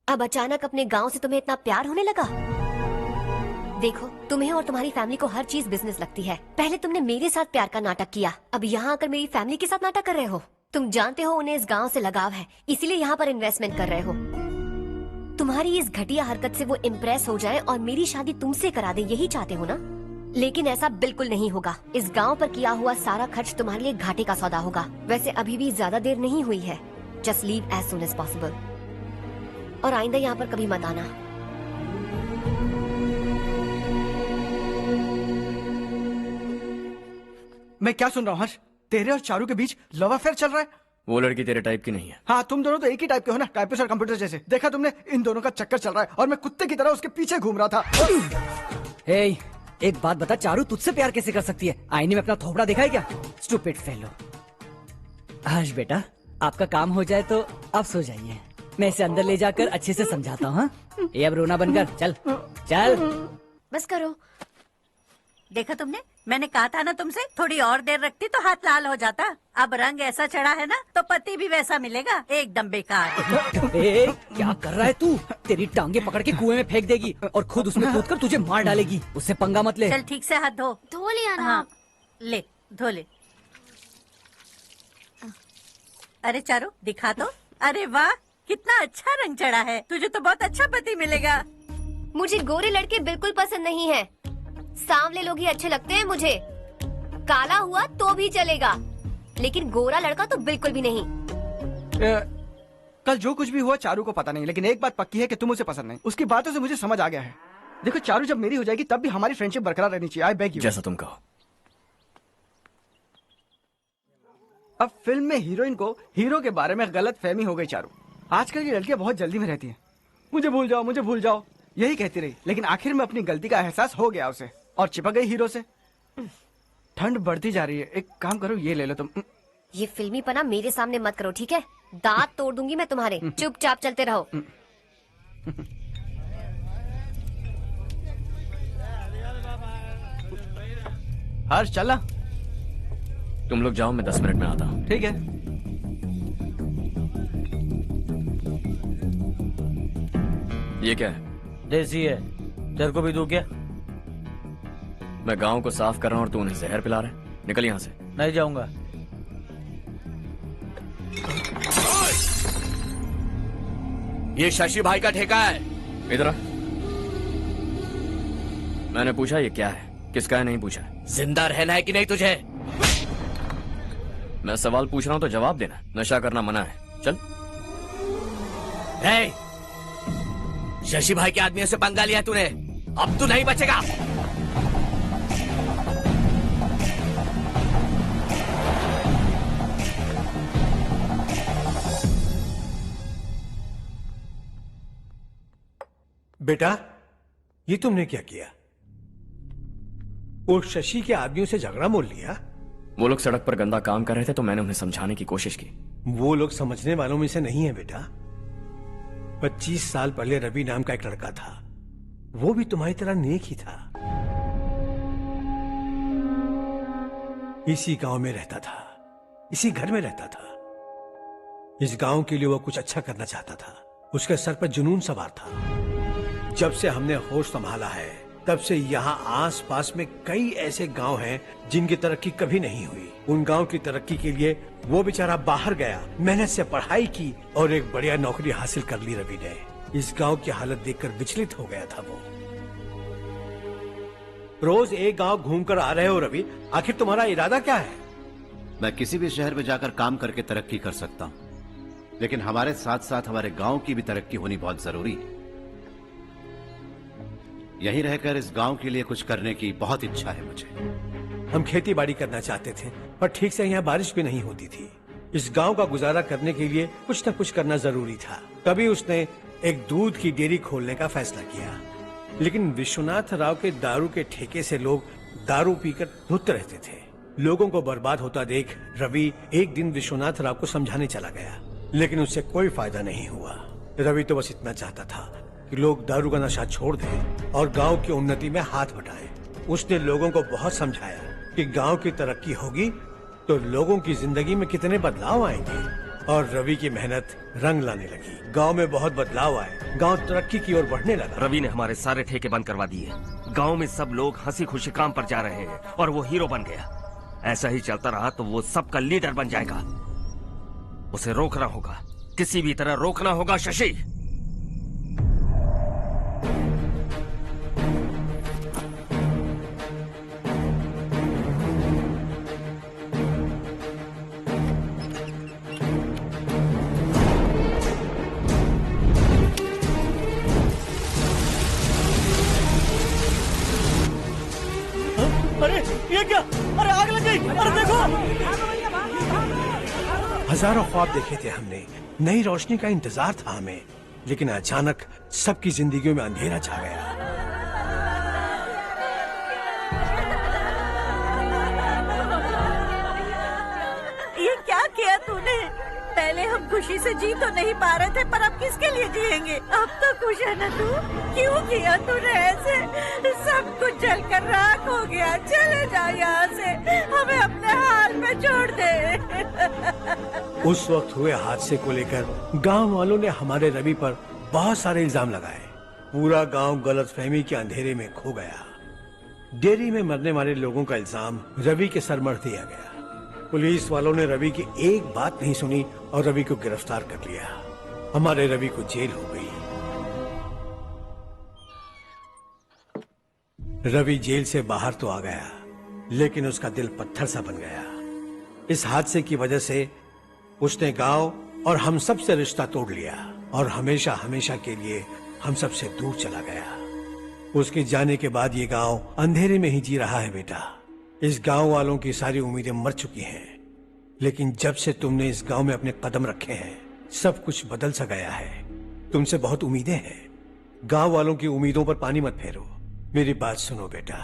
अब अचानक अपने गांव से तुम्हें इतना प्यार होने लगा? देखो, तुम्हें और तुम्हारी फैमिली को हर चीज बिजनेस लगती है। पहले तुमने मेरे साथ प्यार का नाटक किया, अब यहाँ आकर मेरी फैमिली के साथ नाटक कर रहे हो। तुम जानते हो उन्हें इस गांव से लगाव है, इसीलिए यहाँ पर इन्वेस्टमेंट कर रहे हो। तुम्हारी इस घटिया हरकत से वो इम्प्रेस हो जाए और मेरी शादी तुमसे करा दे, यही चाहते हो ना? लेकिन ऐसा बिल्कुल नहीं होगा। इस गांव पर किया हुआ सारा खर्च तुम्हारे लिए घाटे का सौदा होगा। वैसे अभी भी ज्यादा देर नहीं हुई है। Just leave as soon as possible. और आइंदा यहाँ पर कभी मत आना। मैं क्या सुन रहा हूँ हर्ष? तेरे और चारू के बीच लव अफेयर चल रहा है? वो लड़की तेरे टाइप की नहीं है। हाँ, तुम दोनों तो एक ही टाइप के हो ना, टाइपिस्ट और कंप्यूटर जैसे। देखा तुमने, इन दोनों का चक्कर चल रहा है और मैं कुत्ते की तरह उसके पीछे घूम रहा था। हे, एक बात बता, चारू तुझसे प्यार कैसे कर सकती है? आईने में अपना थोपड़ा देखा है क्या? Stupid fellow. हर्ष बेटा, आपका काम हो जाए तो आप सो जाइए। मैं इसे अंदर ले जाकर अच्छे से समझाता हूँ। ये अब रोना बनकर चल चल। बस करो। देखा तुमने, मैंने कहा था ना तुमसे, थोड़ी और देर रखती तो हाथ लाल हो जाता। अब रंग ऐसा चढ़ा है ना तो पति भी वैसा मिलेगा। एकदम बेकार। ए, क्या कर रहा है तू? तेरी टांगे पकड़ के कुएं में फेंक देगी और खुद उसमें कूदकर तुझे मार डालेगी। उससे पंगा मत ले। चल ठीक से हाथ धो। धो लिया ना। हाँ, ले धो ले। अरे चारू दिखा तो। अरे वाह, कितना अच्छा रंग चढ़ा है। तुझे तो बहुत अच्छा पति मिलेगा। मुझे गोरे लड़के बिल्कुल पसंद नहीं है। सांवले लोग ही अच्छे लगते हैं मुझे। काला हुआ तो भी चलेगा, लेकिन गोरा लड़का तो बिल्कुल भी नहीं। कल जो कुछ भी हुआ चारू को पता नहीं, लेकिन एक बात पक्की है कि तुम उसे पसंद नहीं। उसकी बातों से मुझे समझ आ गया है। देखो चारू जब मेरी हो जाएगी तब भी हमारी फ्रेंडशिप बरकरार रहनी चाहिए। I beg you. जैसा तुम कहो। अब फिल्म में हीरोइन को हीरो के बारे में गलत फहमी हो गई चारू। आजकल की लड़कियां बहुत जल्दी में रहती हैं। मुझे भूल जाओ, मुझे भूल जाओ, यही कहती रही, लेकिन आखिर में अपनी गलती का एहसास हो गया उसे और चिपक गई हीरो से। ठंड बढ़ती जा रही है, एक काम करो ये ले लो तुम। ये फिल्मी पना मेरे सामने मत करो, ठीक है? दांत तोड़ दूंगी मैं तुम्हारे। चुपचाप चलते रहो। हर्ष चला। तुम लोग जाओ, मैं 10 मिनट में आता हूँ। ठीक है। ये क्या है? देसी है, तेरे को भी दूं क्या? मैं गांव को साफ कर रहा हूँ और तू उन्हें जहर पिला रहा है। निकल यहाँ से। नहीं जाऊंगा। ये शशि भाई का ठेका है। इधर आ। मैंने पूछा ये क्या है, किसका है नहीं पूछा। जिंदा रहना है कि नहीं तुझे? मैं सवाल पूछ रहा हूँ तो जवाब देना। नशा करना मना है। चल। हे, शशि भाई के आदमियों से पंगा लिया तूने, अब तू नहीं बचेगा। बेटा, ये तुमने क्या किया? वो शशि के आदमियों से झगड़ा मोल लिया? वो लोग सड़क पर गंदा काम कर रहे थे तो मैंने उन्हें समझाने की कोशिश की। वो लोग समझने वालों में से नहीं है बेटा। 25 साल पहले रवि नाम का एक लड़का था, वो भी तुम्हारी तरह नेक ही था। इसी गांव में रहता था, इसी घर में रहता था। इस गांव के लिए वो कुछ अच्छा करना चाहता था। उसके सर पर जुनून सवार था। जब से हमने होश संभाला है तब से यहाँ आस पास में कई ऐसे गांव हैं जिनकी तरक्की कभी नहीं हुई। उन गांव की तरक्की के लिए वो बेचारा बाहर गया, मेहनत से पढ़ाई की और एक बढ़िया नौकरी हासिल कर ली रवि ने। इस गांव की हालत देखकर विचलित हो गया था वो। रोज एक गांव घूमकर आ रहे हो रवि, आखिर तुम्हारा इरादा क्या है? मैं किसी भी शहर में जाकर काम करके तरक्की कर सकता हूँ, लेकिन हमारे साथ साथ हमारे गांव की भी तरक्की होनी बहुत जरूरी है। यहीं रहकर इस गांव के लिए कुछ करने की बहुत इच्छा है मुझे। हम खेती बाड़ी करना चाहते थे, पर ठीक से यहाँ बारिश भी नहीं होती थी। इस गांव का गुजारा करने के लिए कुछ न कुछ करना जरूरी था। तभी उसने एक दूध की डेयरी खोलने का फैसला किया। लेकिन विश्वनाथ राव के दारू के ठेके से लोग दारू पीकर धुत रहते थे। लोगों को बर्बाद होता देख रवि एक दिन विश्वनाथ राव को समझाने चला गया, लेकिन उससे कोई फायदा नहीं हुआ। रवि तो बस इतना चाहता था कि लोग दारू का नशा छोड़ दें और गांव की उन्नति में हाथ बटाएं। उसने लोगों को बहुत समझाया कि गांव की तरक्की होगी तो लोगों की जिंदगी में कितने बदलाव आएंगे, और रवि की मेहनत रंग लाने लगी। गांव में बहुत बदलाव आए, गांव तरक्की की ओर बढ़ने लगा। रवि ने हमारे सारे ठेके बंद करवा दिए। गांव में सब लोग हंसी खुशी काम पर जा रहे हैं और वो हीरो बन गया। ऐसा ही चलता रहा तो वो सबका लीडर बन जाएगा। उसे रोकना होगा, किसी भी तरह रोकना होगा शशि। अरे ये क्या? अरे आग लग गई! अरे देखो! हजारों ख्वाब देखे थे हमने, नई रोशनी का इंतजार था हमें, लेकिन अचानक सबकी जिंदगियों में अंधेरा छा गया। ये क्या किया तूने? पहले हम खुशी से जी तो नहीं पा रहे थे, पर अब किसके लिए जिएंगे? अब तो खुश है ना तू? क्यों किया तूने ऐसे? सब कुछ जलकर राख हो गया। चले जा यहाँ से, हमें अपने हाल में छोड़ दे। उस वक्त हुए हादसे को लेकर गांव वालों ने हमारे रवि पर बहुत सारे इल्जाम लगाए। पूरा गांव गलतफहमी के अंधेरे में खो गया। डेयरी में मरने वाले लोगों का इल्जाम रवि के सर मढ़ दिया गया। पुलिस वालों ने रवि की एक बात नहीं सुनी और रवि को गिरफ्तार कर लिया। हमारे रवि को जेल हो गई। रवि जेल से बाहर तो आ गया, लेकिन उसका दिल पत्थर सा बन गया। इस हादसे की वजह से उसने गांव और हम सब से रिश्ता तोड़ लिया और हमेशा हमेशा के लिए हम सब से दूर चला गया। उसके जाने के बाद ये गांव अंधेरे में ही जी रहा है बेटा। इस गांव वालों की सारी उम्मीदें मर चुकी हैं, लेकिन जब से तुमने इस गांव में अपने कदम रखे हैं सब कुछ बदल सा गया है। तुमसे बहुत उम्मीदें हैं। गांव वालों की उम्मीदों पर पानी मत फेरो। मेरी बात सुनो बेटा,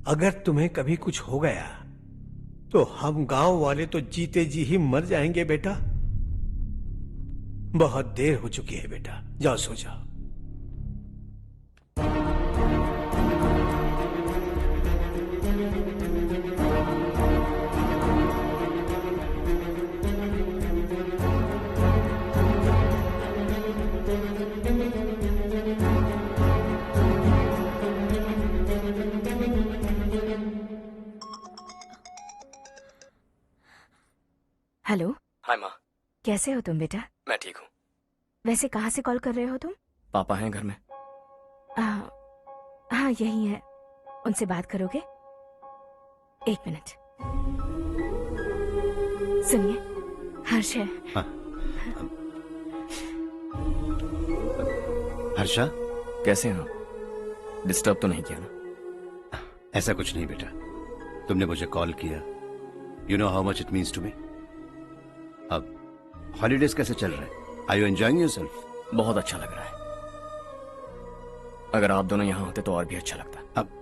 अगर तुम्हें कभी कुछ हो गया तो हम गांव वाले तो जीते जी ही मर जाएंगे बेटा। बहुत देर हो चुकी है बेटा, जाओ सो जाओ। हेलो। हाय माँ। कैसे हो तुम बेटा? मैं ठीक हूँ। वैसे कहाँ से कॉल कर रहे हो तुम? पापा हैं घर में। हाँ यही है। उनसे बात करोगे? एक मिनट। सुनिए, हर्ष है। हाँ। हर्षा, कैसे हैं आप? डिस्टर्ब तो नहीं किया ना? ऐसा कुछ नहीं बेटा, तुमने मुझे कॉल किया। You know how much it means to me. अब हॉलीडेज कैसे चल रहे हैं? Are you enjoying yourself? बहुत अच्छा लग रहा है। अगर आप दोनों यहाँ होते तो और भी अच्छा लगता। अब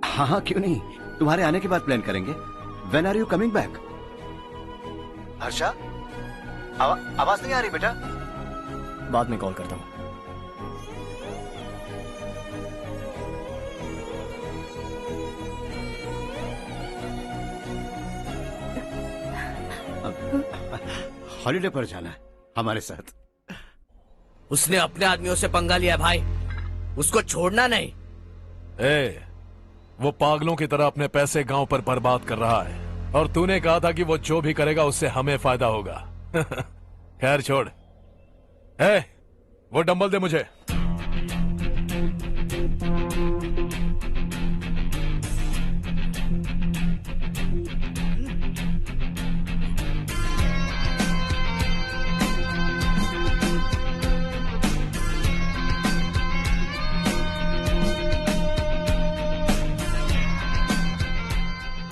हाँ हाँ क्यों नहीं, तुम्हारे आने के बाद प्लान करेंगे। When are you coming back? Harsha, आवाज नहीं आ रही बेटा। बाद में कॉल करता हूँ। हॉलीडे पर जाना है हमारे साथ। उसने अपने आदमियों से पंगा लिया भाई, उसको छोड़ना नहीं। वो पागलों की तरह अपने पैसे गांव पर बर्बाद कर रहा है और तूने कहा था कि वो जो भी करेगा उससे हमें फायदा होगा। खैर छोड़। वो डंबल दे मुझे।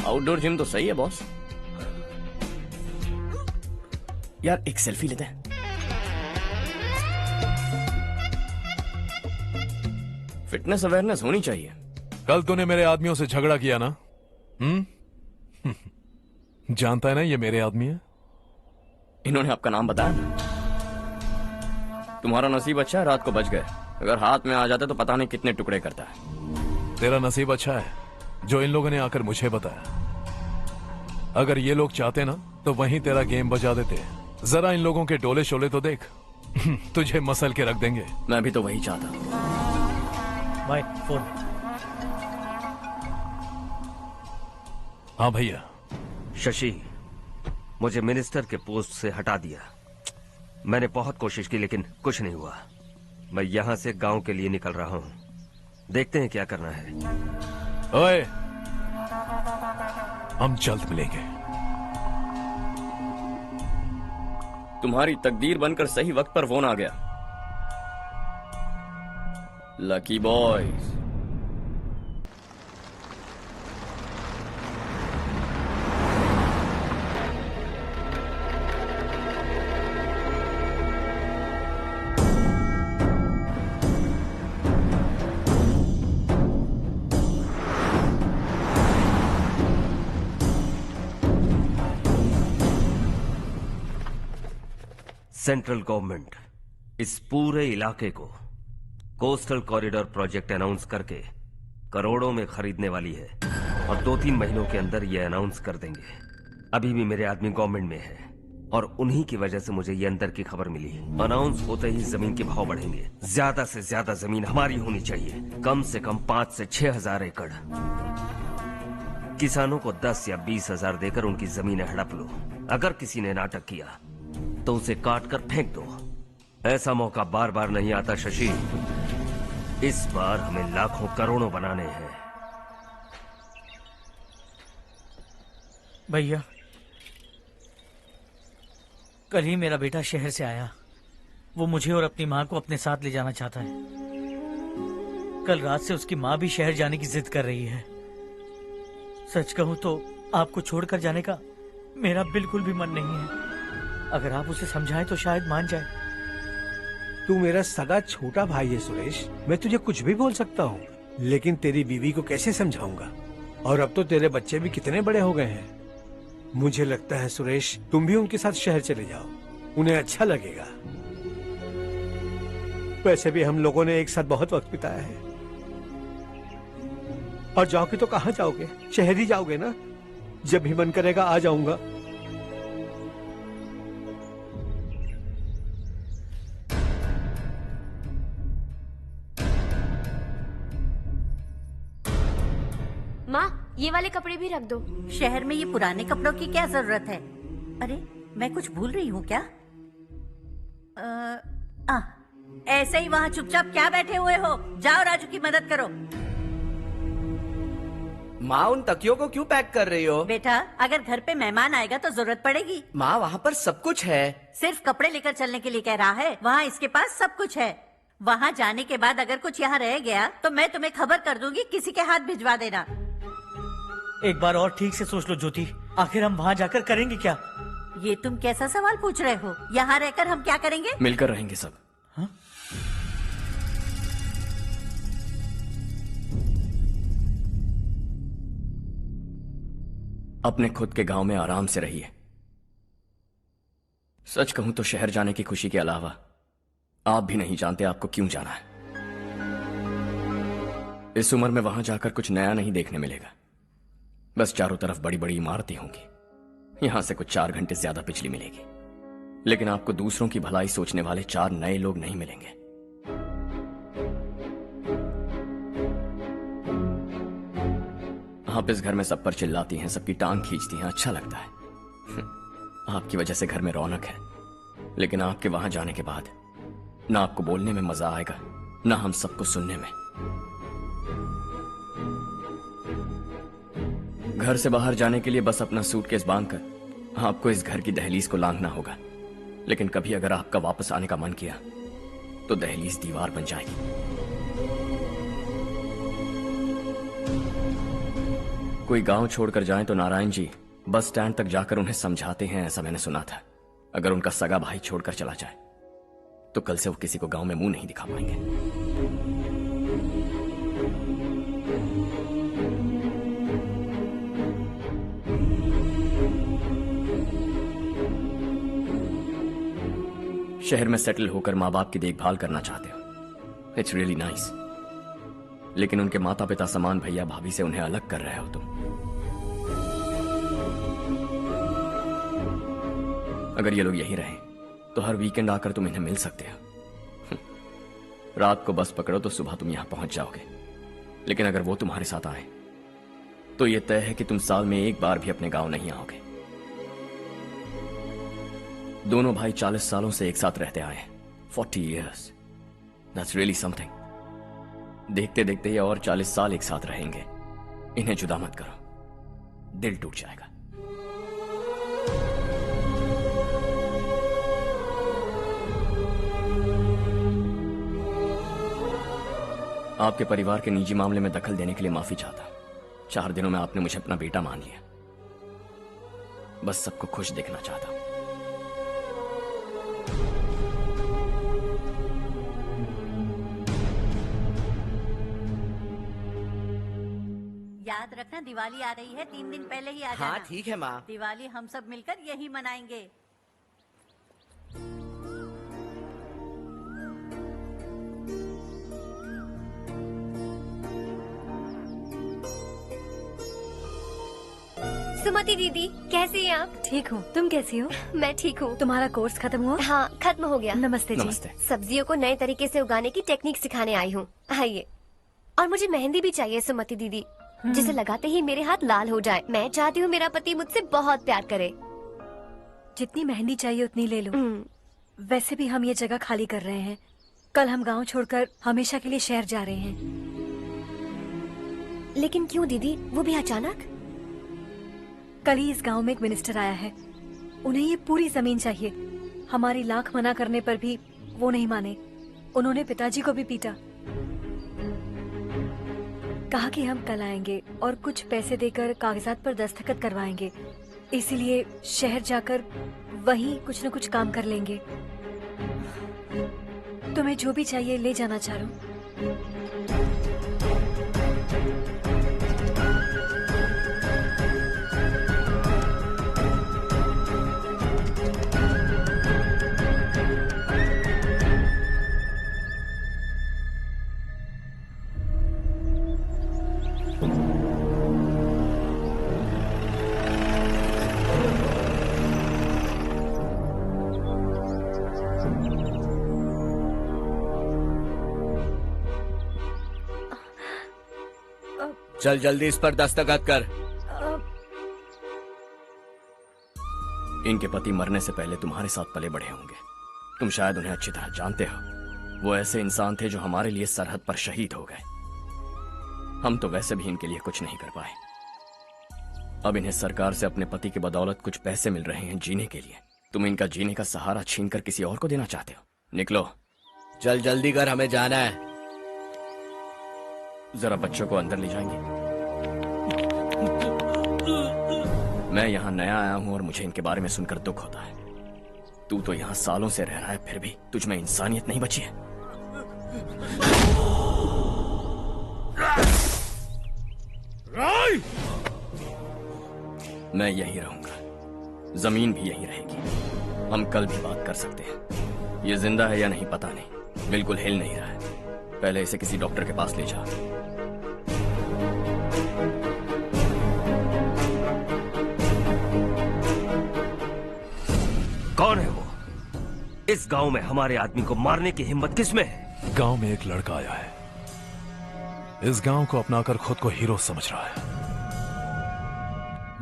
आउटडोर जिम तो सही है बॉस। यार एक सेल्फी लेते हैं। फिटनेस अवेयरनेस होनी चाहिए। कल तूने मेरे आदमियों से झगड़ा किया ना? जानता है ना ये मेरे आदमी है। इन्होंने आपका नाम बताया? तुम्हारा नसीब अच्छा है रात को बच गए, अगर हाथ में आ जाते तो पता नहीं कितने टुकड़े करता है। तेरा नसीब अच्छा है जो इन लोगों ने आकर मुझे बताया। अगर ये लोग चाहते ना तो वहीं तेरा गेम बजा देते। जरा इन लोगों के डोले शोले तो देख। तुझे मसल के रख देंगे। मैं भी तो वही चाहता। भाई फोन। हाँ भैया। शशि, मुझे मिनिस्टर के पोस्ट से हटा दिया। मैंने बहुत कोशिश की लेकिन कुछ नहीं हुआ। मैं यहां से गांव के लिए निकल रहा हूं। देखते हैं क्या करना है। ओए, हम जल्द मिलेंगे। तुम्हारी तकदीर बनकर सही वक्त पर फोन आ गया। Lucky boys. सेंट्रल गवर्नमेंट इस पूरे इलाके को कोस्टल कॉरिडोर प्रोजेक्ट अनाउंस करके करोड़ों में खरीदने वाली है और 2-3 महीनों के अंदर ये अनाउंस कर देंगे। अभी भी मेरे आदमी गवर्नमेंट में है और उन्हीं की वजह से मुझे ये अंदर की खबर मिली। अनाउंस होते ही जमीन के भाव बढ़ेंगे। ज्यादा से ज्यादा जमीन हमारी होनी चाहिए, कम से कम 5 से 6 हजार एकड़। किसानों को 10 या 20 हजार देकर उनकी जमीनें हड़प लो। अगर किसी ने नाटक किया तो उसे काट कर फेंक दो। ऐसा मौका बार बार नहीं आता शशि। इस बार हमें लाखों करोड़ों बनाने हैं। भैया, कल ही मेरा बेटा शहर से आया। वो मुझे और अपनी माँ को अपने साथ ले जाना चाहता है। कल रात से उसकी माँ भी शहर जाने की जिद कर रही है। सच कहूँ तो आपको छोड़कर जाने का मेरा बिल्कुल भी मन नहीं है। अगर आप उसे समझाएं तो शायद मान जाए। तू मेरा सगा छोटा भाई है सुरेश, मैं तुझे कुछ भी बोल सकता हूँ, लेकिन तेरी बीवी को कैसे समझाऊंगा? और अब तो तेरे बच्चे भी कितने बड़े हो गए हैं। मुझे लगता है सुरेश, तुम भी उनके साथ शहर चले जाओ, उन्हें अच्छा लगेगा। वैसे भी हम लोगों ने एक साथ बहुत वक्त बिताया है। और जाओगे तो कहाँ जाओगे? शहर ही जाओगे ना? जब भी मन करेगा आ जाऊंगा। माँ, ये वाले कपड़े भी रख दो। शहर में ये पुराने कपड़ों की क्या जरूरत है? अरे मैं कुछ भूल रही हूँ क्या? ऐसे ही वहाँ चुपचाप क्या बैठे हुए हो? जाओ राजू की मदद करो। माँ, उन तकियों को क्यों पैक कर रही हो? बेटा, अगर घर पे मेहमान आएगा तो जरूरत पड़ेगी। माँ, वहाँ पर सब कुछ है। सिर्फ कपड़े लेकर चलने के लिए कह रहा है? वहाँ इसके पास सब कुछ है। वहाँ जाने के बाद अगर कुछ यहाँ रह गया तो मैं तुम्हें खबर कर दूंगी, किसी के हाथ भिजवा देना। एक बार और ठीक से सोच लो ज्योति, आखिर हम वहाँ जाकर करेंगे क्या? ये तुम कैसा सवाल पूछ रहे हो? यहाँ रहकर हम क्या करेंगे? मिलकर रहेंगे सब। हाँ? अपने खुद के गांव में आराम से रहिए। सच कहूं तो शहर जाने की खुशी के अलावा आप भी नहीं जानते आपको क्यों जाना है। इस उम्र में वहां जाकर कुछ नया नहीं देखने मिलेगा। बस चारों तरफ बड़ी बड़ी इमारतें होंगी। यहां से कुछ 4 घंटे ज्यादा बिजली मिलेगी, लेकिन आपको दूसरों की भलाई सोचने वाले 4 नए लोग नहीं मिलेंगे। आप इस घर में सब पर चिल्लाती हैं, सबकी टांग खींचती हैं, अच्छा लगता है। आपकी वजह से घर में रौनक है, लेकिन आपके वहां जाने के बाद ना आपको बोलने में मजा आएगा, ना हम सबको सुनने में। घर से बाहर जाने के लिए बस अपना सूटकेस बांधकर आपको इस घर की दहलीज को लांघना होगा। लेकिन कभी अगर आपका वापस आने का मन किया तो दहलीज दीवार बन जाएगी। कोई गांव छोड़कर जाएं तो नारायण जी बस स्टैंड तक जाकर उन्हें समझाते हैं, ऐसा मैंने सुना था। अगर उनका सगा भाई छोड़कर चला जाए तो कल से वो किसी को गांव में मुंह नहीं दिखा पाएंगे। शहर में सेटल होकर माँ बाप की देखभाल करना चाहते हो, इट्स रियली नाइस। लेकिन उनके माता पिता समान भैया भाभी से उन्हें अलग कर रहे हो तुम। अगर ये लोग यहीं रहें तो हर वीकेंड आकर तुम इन्हें मिल सकते हो। रात को बस पकड़ो तो सुबह तुम यहां पहुंच जाओगे। लेकिन अगर वो तुम्हारे साथ आए तो यह तय है कि तुम साल में एक बार भी अपने गांव नहीं आओगे। दोनों भाई 40 सालों से एक साथ रहते आए हैं, 40 years। That's really something। देखते देखते ये और 40 साल एक साथ रहेंगे। इन्हें जुदा मत करो, दिल टूट जाएगा। आपके परिवार के निजी मामले में दखल देने के लिए माफी चाहता हूं। 4 दिनों में आपने मुझे अपना बेटा मान लिया। बस सबको खुश देखना चाहता हूं। याद रखना, दिवाली आ रही है, 3 दिन पहले ही आ जाना। हाँ ठीक है माँ। दिवाली हम सब मिलकर यही मनाएंगे। सुमति दीदी, कैसी हैं आप? ठीक हूँ, तुम कैसी हो? मैं ठीक हूँ। तुम्हारा कोर्स खत्म हुआ? हाँ, खत्म हो गया। नमस्ते जी। नमस्ते। सब्जियों को नए तरीके से उगाने की टेक्निक सिखाने आई हूँ। आइए। और मुझे मेहंदी भी चाहिए सुमति दीदी, जिसे लगाते ही मेरे हाथ लाल हो जाए। मैं चाहती हूँ मेरा पति मुझसे बहुत प्यार करे। जितनी मेहंदी चाहिए उतनी ले लो। वैसे भी हम ये जगह खाली कर रहे हैं। कल हम गांव छोड़कर हमेशा के लिए शहर जा रहे हैं। लेकिन क्यों दीदी, वो भी अचानक? कल ही इस गांव में एक मिनिस्टर आया है, उन्हें ये पूरी जमीन चाहिए। हमारी लाख मना करने पर भी वो नहीं माने। उन्होंने पिताजी को भी पीटा। कहा कि हम कल आएंगे और कुछ पैसे देकर कागजात पर दस्तखत करवाएंगे। इसीलिए शहर जाकर वहीं कुछ न कुछ काम कर लेंगे। तुम्हें जो भी चाहिए ले जाना चारू। चल जल्दी इस पर दस्तखत कर। इनके पति मरने से पहले तुम्हारे साथ पले बढ़े होंगे। तुम शायद उन्हें अच्छी तरह जानते हो। वो ऐसे इंसान थे जो हमारे लिए सरहद पर शहीद हो गए। हम तो वैसे भी इनके लिए कुछ नहीं कर पाए। अब इन्हें सरकार से अपने पति की बदौलत कुछ पैसे मिल रहे हैं जीने के लिए। तुम इनका जीने का सहारा छीनकर किसी और को देना चाहते हो? निकलो। चल जल्दी कर, हमें जाना है। जरा बच्चों को अंदर ले जाएंगे? मैं यहाँ नया आया हूँ और मुझे इनके बारे में सुनकर दुख होता है। तू तो यहाँ सालों से रह रहा है, फिर भी तुझ में इंसानियत नहीं बची है। मैं यहीं रहूंगा, जमीन भी यहीं रहेगी। हम कल भी बात कर सकते हैं। ये जिंदा है या नहीं पता नहीं, बिल्कुल हिल नहीं रहा है। पहले इसे किसी डॉक्टर के पास ले जा। कौन है वो? इस गांव में हमारे आदमी को मारने की हिम्मत किसमें है? गांव में एक लड़का आया है, इस गांव को अपनाकर खुद को हीरो समझ रहा है।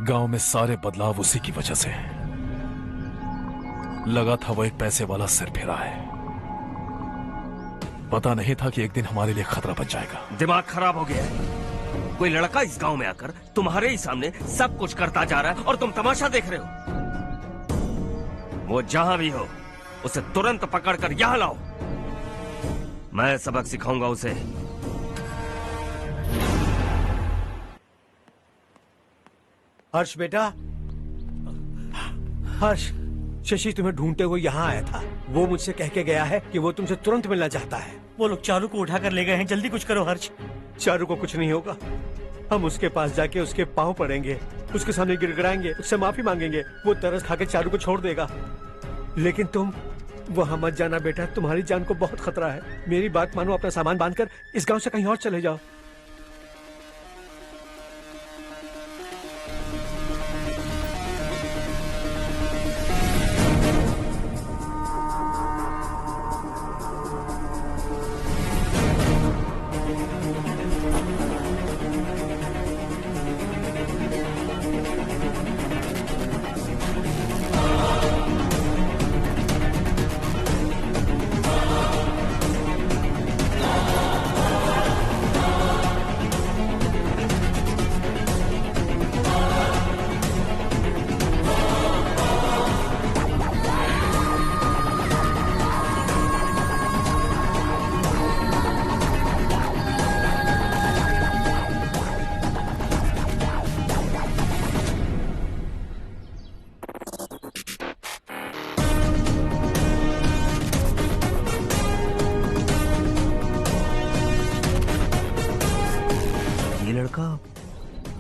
गांव में सारे बदलाव उसी की वजह से हैं। लगा था वो एक पैसे वाला सिर फिरा है। पता नहीं था कि एक दिन हमारे लिए खतरा बन जाएगा। दिमाग खराब हो गया है। कोई लड़का इस गांव में आकर तुम्हारे ही सामने सब कुछ करता जा रहा है और तुम तमाशा देख रहे हो। वो जहां भी हो उसे तुरंत पकड़कर यहां लाओ। मैं सबक सिखाऊंगा उसे। हर्ष बेटा, हर्ष, शशि तुम्हें ढूंढते हुए यहाँ आया था। वो मुझसे कह के गया है कि वो तुमसे तुरंत मिलना चाहता है। वो लोग चारू को उठाकर ले गए हैं, जल्दी कुछ करो हर्ष। चारू को कुछ नहीं होगा। हम उसके पास जाके उसके पांव पड़ेंगे, उसके सामने गिड़गिड़ाएंगे, उससे माफी मांगेंगे। वो तरस खा के चारू को छोड़ देगा। लेकिन तुम वहां मत जाना बेटा, तुम्हारी जान को बहुत खतरा है। मेरी बात मानो, अपना सामान बांधकर इस गांव से कहीं और चले जाओ।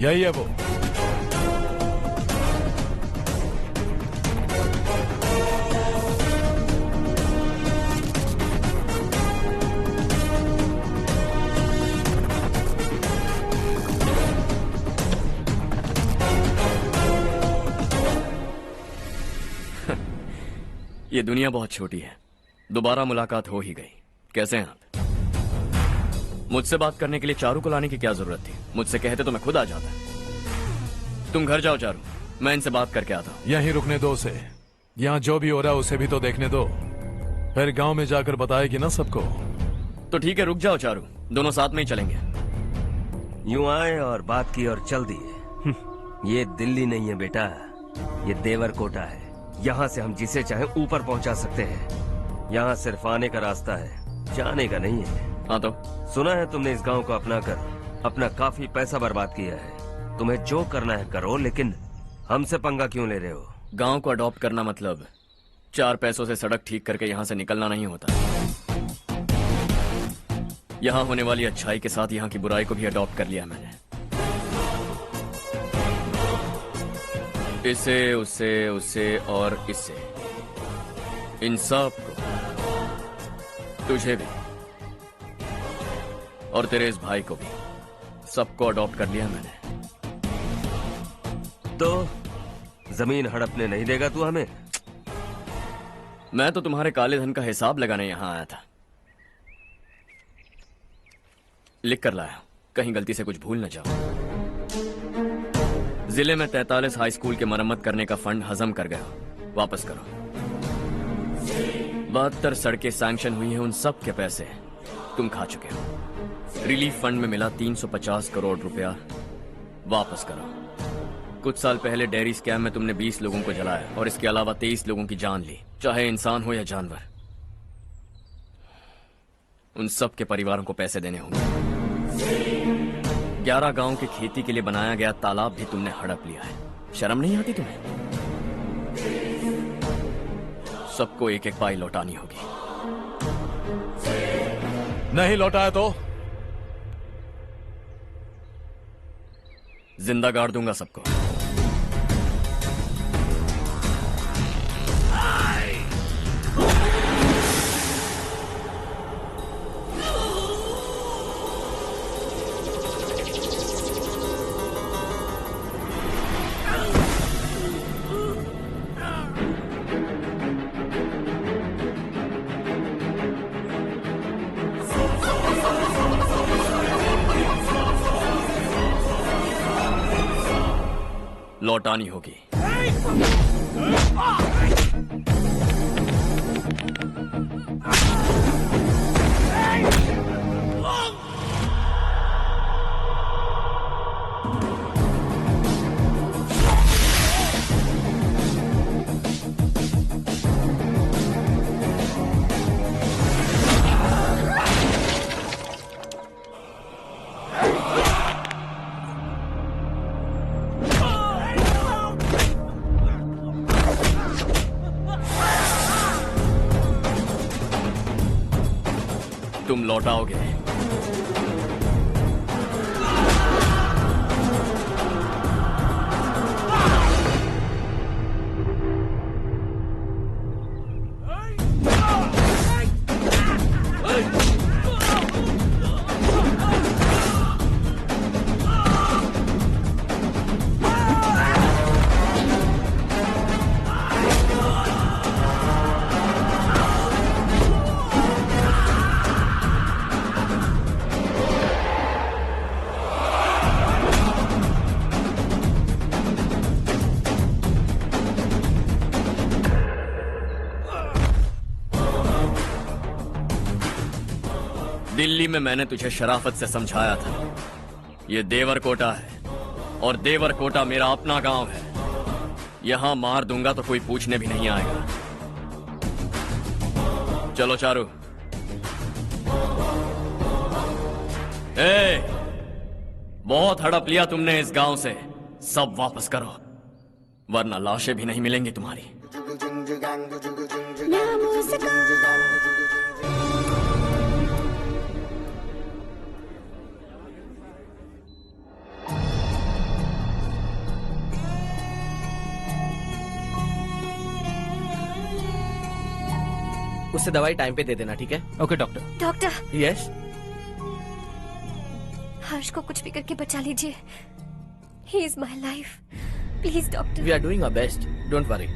यही है वो। ये दुनिया बहुत छोटी है। दोबारा मुलाकात हो ही गई। कैसे हैं आप? मुझसे बात करने के लिए चारू को लाने की क्या जरूरत थी? मुझसे कहते तो मैं खुद आ जाता। तुम घर जाओ चारू, मैं इनसे बात करके आता हूँ। यहीं रुकने दो उसे। यहाँ जो भी हो रहा है उसे भी तो देखने दो, फिर गांव में जाकर बताएगी ना सबको। तो ठीक है, रुक जाओ चारू, दोनों साथ में ही चलेंगे। यूं आए और बात की और चल दिए। ये दिल्ली नहीं है बेटा, ये देवरकोटा है। यहाँ से हम जिसे चाहे ऊपर पहुँचा सकते हैं। यहाँ सिर्फ आने का रास्ता है, जाने का नहीं है। हाँ तो सुना है तुमने इस गांव को अपना कर अपना काफी पैसा बर्बाद किया है। तुम्हें जो करना है करो, लेकिन हमसे पंगा क्यों ले रहे हो? गांव को अडॉप्ट करना मतलब 4 पैसों से सड़क ठीक करके यहाँ से निकलना नहीं होता। यहाँ होने वाली अच्छाई के साथ यहाँ की बुराई को भी अडॉप्ट कर लिया मैंने। इसे, उसे और इससे, इन सब को, तुझे भी और तेरे इस भाई को भी, सबको अडॉप्ट कर लिया मैंने। तो जमीन हड़पने नहीं देगा तू हमें? मैं तो तुम्हारे काले धन का हिसाब लगाने यहाँ आया था। लिख कर लाया, कहीं गलती से कुछ भूल न जाओ। जिले में 43 हाई स्कूल के मरम्मत करने का फंड हजम कर गया, वापस करो। 72 सड़कें सैंक्शन हुई हैं, उन सब के पैसे तुम खा चुके हो। रिलीफ फंड में मिला 350 करोड़ रुपया, वापस करो। कुछ साल पहले डेयरी स्कैम में तुमने 20 लोगों को जलाया और इसके अलावा 23 लोगों की जान ली, चाहे इंसान हो या जानवर। उन सब के परिवारों को पैसे देने होंगे। 11 गांव के खेती के लिए बनाया गया तालाब भी तुमने हड़प लिया है। शर्म नहीं आती तुम्हें? सबको एक एक पाई लौटानी होगी। नहीं लौटाया तो जिंदा गाड़ दूंगा सबको। लौटानी होगी। तुम लौटाओगे। दिल्ली में मैंने तुझे शराफत से समझाया था, ये देवरकोटा है और देवरकोटा मेरा अपना गांव है। यहां मार दूंगा तो कोई पूछने भी नहीं आएगा। चलो चारू। बहुत हड़प लिया तुमने इस गांव से, सब वापस करो वरना लाशें भी नहीं मिलेंगी तुम्हारी। उससे दवाई टाइम पे दे देना, ठीक है? Okay doctor. Doctor, yes. Harsh को कुछ भी करके बचा लीजिए। He is my life, please doctor. We are doing our best, don't worry.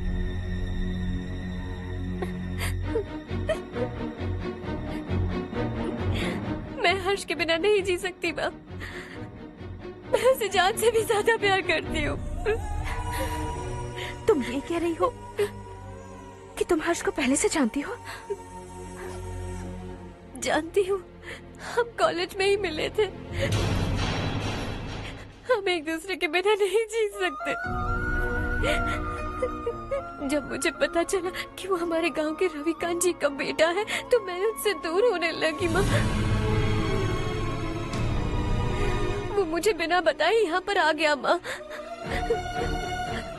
मैं हर्ष के बिना नहीं जी सकती मैम। मैं उसे जान से भी ज्यादा प्यार करती हूँ। तुम ये कह रही हो कि तुम हर्ष को पहले से जानती हो? जानती हूँ, हम कॉलेज में ही मिले थे। हम एक दूसरे के बिना नहीं जी सकते। जब मुझे पता चला कि वो हमारे गांव के रविकांत जी का बेटा है तो मैं उससे दूर होने लगी माँ। वो मुझे बिना बताए यहाँ पर आ गया माँ।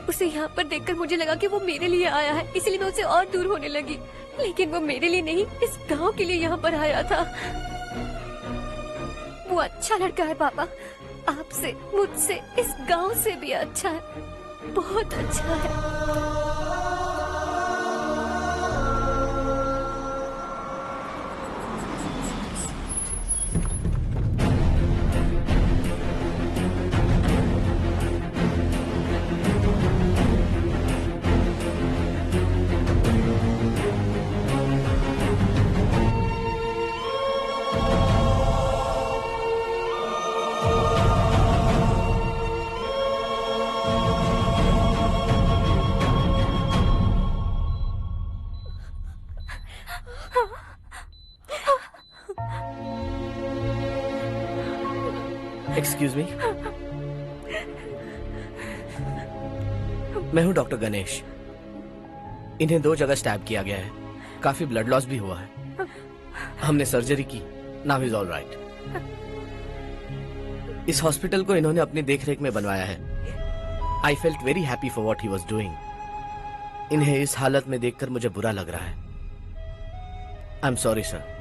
उसे यहाँ पर देखकर मुझे लगा कि वो मेरे लिए आया है, इसलिए मैं उससे और दूर होने लगी। लेकिन वो मेरे लिए नहीं, इस गांव के लिए यहाँ पर आया था। वो अच्छा लड़का है पापा, आपसे, मुझसे, इस गांव से भी अच्छा है, बहुत अच्छा है। एक्सक्यूज मी, मैं हूं डॉक्टर गणेश। इन्हें 2 जगह स्टैब किया गया है, काफी ब्लड लॉस भी हुआ है। हमने सर्जरी की, नाउ इज ऑल राइट। इस हॉस्पिटल को इन्होंने अपनी देखरेख में बनवाया है। I felt very happy for what he was doing. इन्हें इस हालत में देखकर मुझे बुरा लग रहा है। I am sorry sir.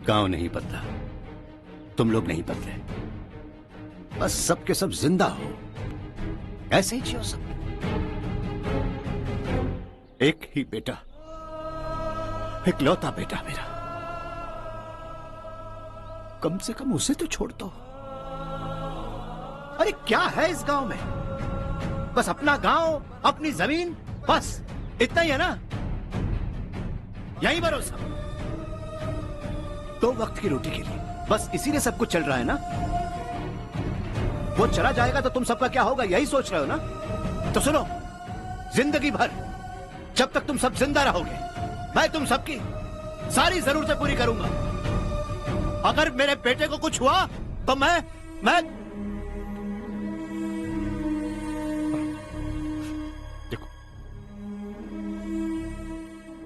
गांव नहीं बदला, तुम लोग नहीं बदले, बस सबके सब जिंदा हो, ऐसे ही जियो सब। एक ही बेटा, इकलौता बेटा मेरा, कम से कम उसे तो छोड़ दो। अरे क्या है इस गांव में? बस अपना गांव, अपनी जमीन, बस इतना ही है ना? यही भरोसा, 2 वक्त की रोटी के लिए, बस इसीलिए सब कुछ चल रहा है ना? वो चला जाएगा तो तुम सबका क्या होगा, यही सोच रहे हो ना? तो सुनो, जिंदगी भर जब तक तुम सब जिंदा रहोगे, मैं तुम सबकी सारी जरूरतें पूरी करूंगा। अगर मेरे बेटे को कुछ हुआ तो मैं देखो,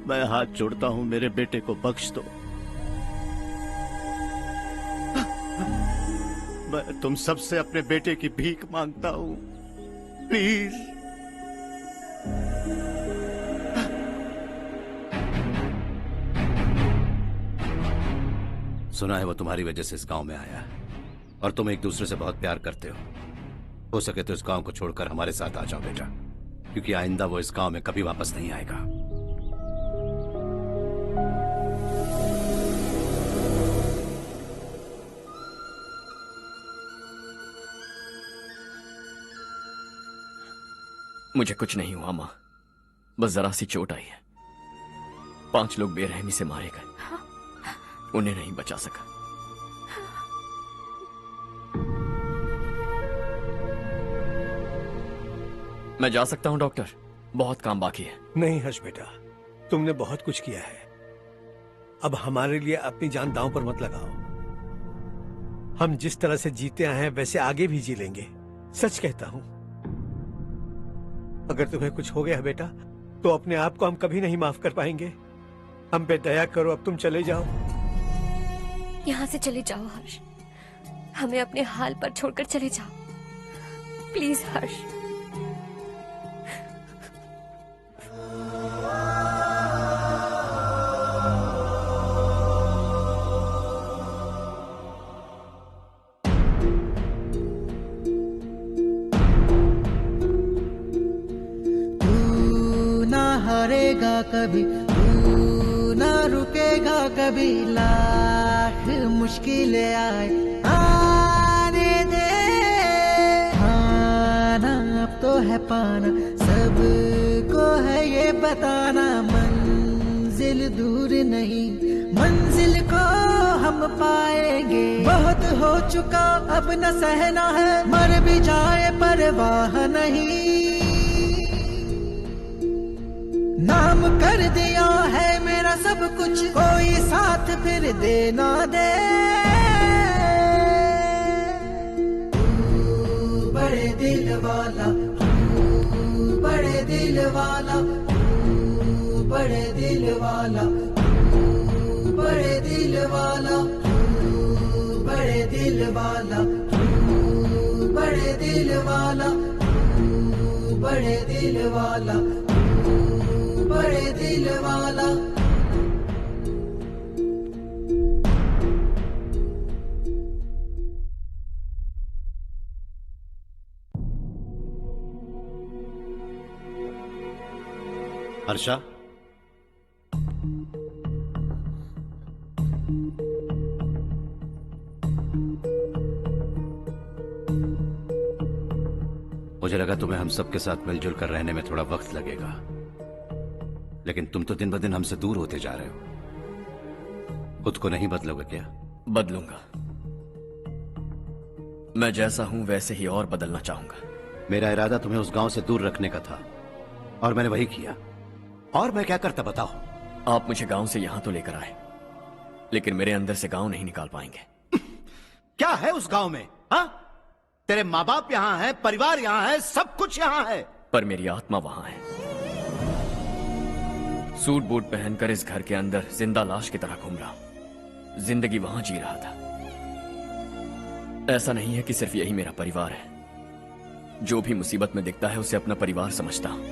मैं हाथ जोड़ता हूं, मेरे बेटे को बख्श दो। मैं तुम सबसे अपने बेटे की भीख मांगता हूं, प्लीज। सुना है वो तुम्हारी वजह से इस गांव में आया है और तुम एक दूसरे से बहुत प्यार करते हो सके तो इस गांव को छोड़कर हमारे साथ आ जाओ बेटा, क्योंकि आइंदा वो इस गांव में कभी वापस नहीं आएगा। मुझे कुछ नहीं हुआ माँ, बस जरा सी चोट आई है। 5 लोग बेरहमी से मारे गए, उन्हें नहीं बचा सका। मैं जा सकता हूं डॉक्टर, बहुत काम बाकी है। नहीं हर्ष बेटा, तुमने बहुत कुछ किया है, अब हमारे लिए अपनी जान दांव पर मत लगाओ। हम जिस तरह से जीते आए हैं वैसे आगे भी जी लेंगे, सच कहता हूं। अगर तुम्हें कुछ हो गया बेटा तो अपने आप को हम कभी नहीं माफ कर पाएंगे। हम पे दया करो, अब तुम चले जाओ। यहाँ से चले जाओ हर्ष, हमें अपने हाल पर छोड़कर चले जाओ, प्लीज हर्ष। हारेगा कभी, तू ना रुकेगा कभी, लाख मुश्किलें आए आने दे। खाना अब तो है पाना, सबको है ये बताना, मंजिल दूर नहीं, मंजिल को हम पाएंगे। बहुत हो चुका अब न सहना है, मर भी जाए परवाह नहीं। नाम कर दिया है मेरा सब कुछ, कोई साथ फिर दे ना दे। तू बड़े दिल वाला, तू बड़े दिल वाला, तू बड़े दिल वाला, तू बड़े दिल वाला, तू बड़े दिल वाला, तू बड़े दिल वाला, तू बड़े दिल वाला, बड़े दिल वाला। हर्षा, मुझे लगा तुम्हें हम सबके साथ मिलजुल कर रहने में थोड़ा वक्त लगेगा, लेकिन तुम तो दिन ब दिन हमसे दूर होते जा रहे हो। खुद को नहीं बदलोगे क्या? बदलूंगा। मैं जैसा हूं वैसे ही और बदलना चाहूंगा। मेरा इरादा तुम्हें उस गांव से दूर रखने का था और मैंने वही किया। और मैं क्या करता बताओ? आप मुझे गांव से यहां तो लेकर आए, लेकिन मेरे अंदर से गांव नहीं निकाल पाएंगे। क्या है उस गांव में? हाँ, तेरे माँ बाप यहाँ है, परिवार यहाँ है, सब कुछ यहाँ है, पर मेरी आत्मा वहां है। सूट बूट पहनकर इस घर के अंदर जिंदा लाश की तरह घूम रहा हूं। जिंदगी वहां जी रहा था। ऐसा नहीं है कि सिर्फ यही मेरा परिवार है। जो भी मुसीबत में दिखता है उसे अपना परिवार समझता हूं।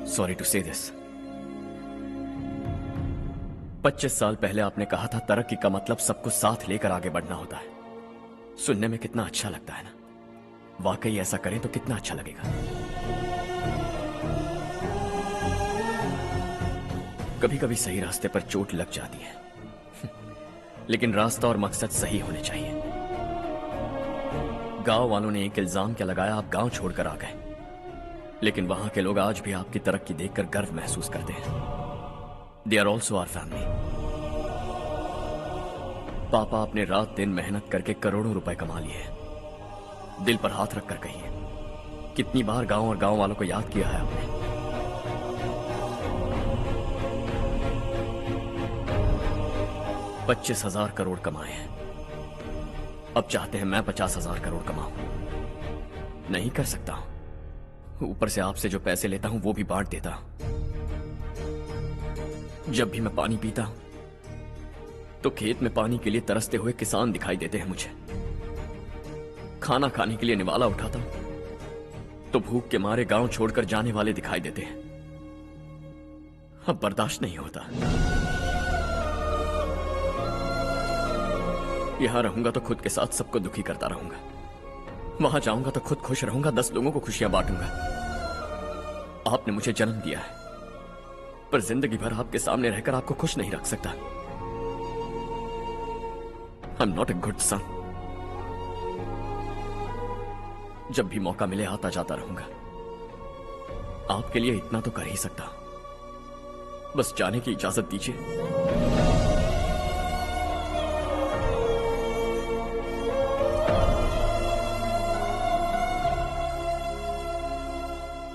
सॉरी टू से दिस। 25 साल पहले आपने कहा था तरक्की का मतलब सबको साथ लेकर आगे बढ़ना होता है। सुनने में कितना अच्छा लगता है ना? वाकई ऐसा करें तो कितना अच्छा लगेगा। कभी कभी सही रास्ते पर चोट लग जाती है, लेकिन रास्ता और मकसद सही होने चाहिए। गांव वालों ने एक इल्जाम क्या लगाया, आप गांव छोड़कर आ गए, लेकिन वहां के लोग आज भी आपकी तरक्की देखकर गर्व महसूस करते हैं। They are also our family. पापा आपने रात दिन मेहनत करके करोड़ों रुपए कमा लिए। दिल पर हाथ रखकर कहिए, कितनी बार गांव और गांव वालों को याद किया है आपने? 25,000 करोड़ कमाए हैं। अब चाहते हैं मैं 50,000 करोड़ कमाऊं। नहीं कर सकता हूं। ऊपर से आपसे जो पैसे लेता हूं वो भी बांट देता हूं। जब भी मैं पानी पीता हूं तो खेत में पानी के लिए तरसते हुए किसान दिखाई देते हैं मुझे। खाना खाने के लिए निवाला उठाता हूं तो भूख के मारे गांव छोड़कर जाने वाले दिखाई देते हैं। अब बर्दाश्त नहीं होता। यहां रहूंगा तो खुद के साथ सबको दुखी करता रहूंगा। वहां जाऊंगा तो खुद खुश रहूंगा, 10 लोगों को खुशियां बांटूंगा। आपने मुझे जन्म दिया है, पर जिंदगी भर आपके सामने रहकर आपको खुश नहीं रख सकता। I am not a good son. जब भी मौका मिले आता जाता रहूंगा। आपके लिए इतना तो कर ही सकता, बस जाने की इजाजत दीजिए।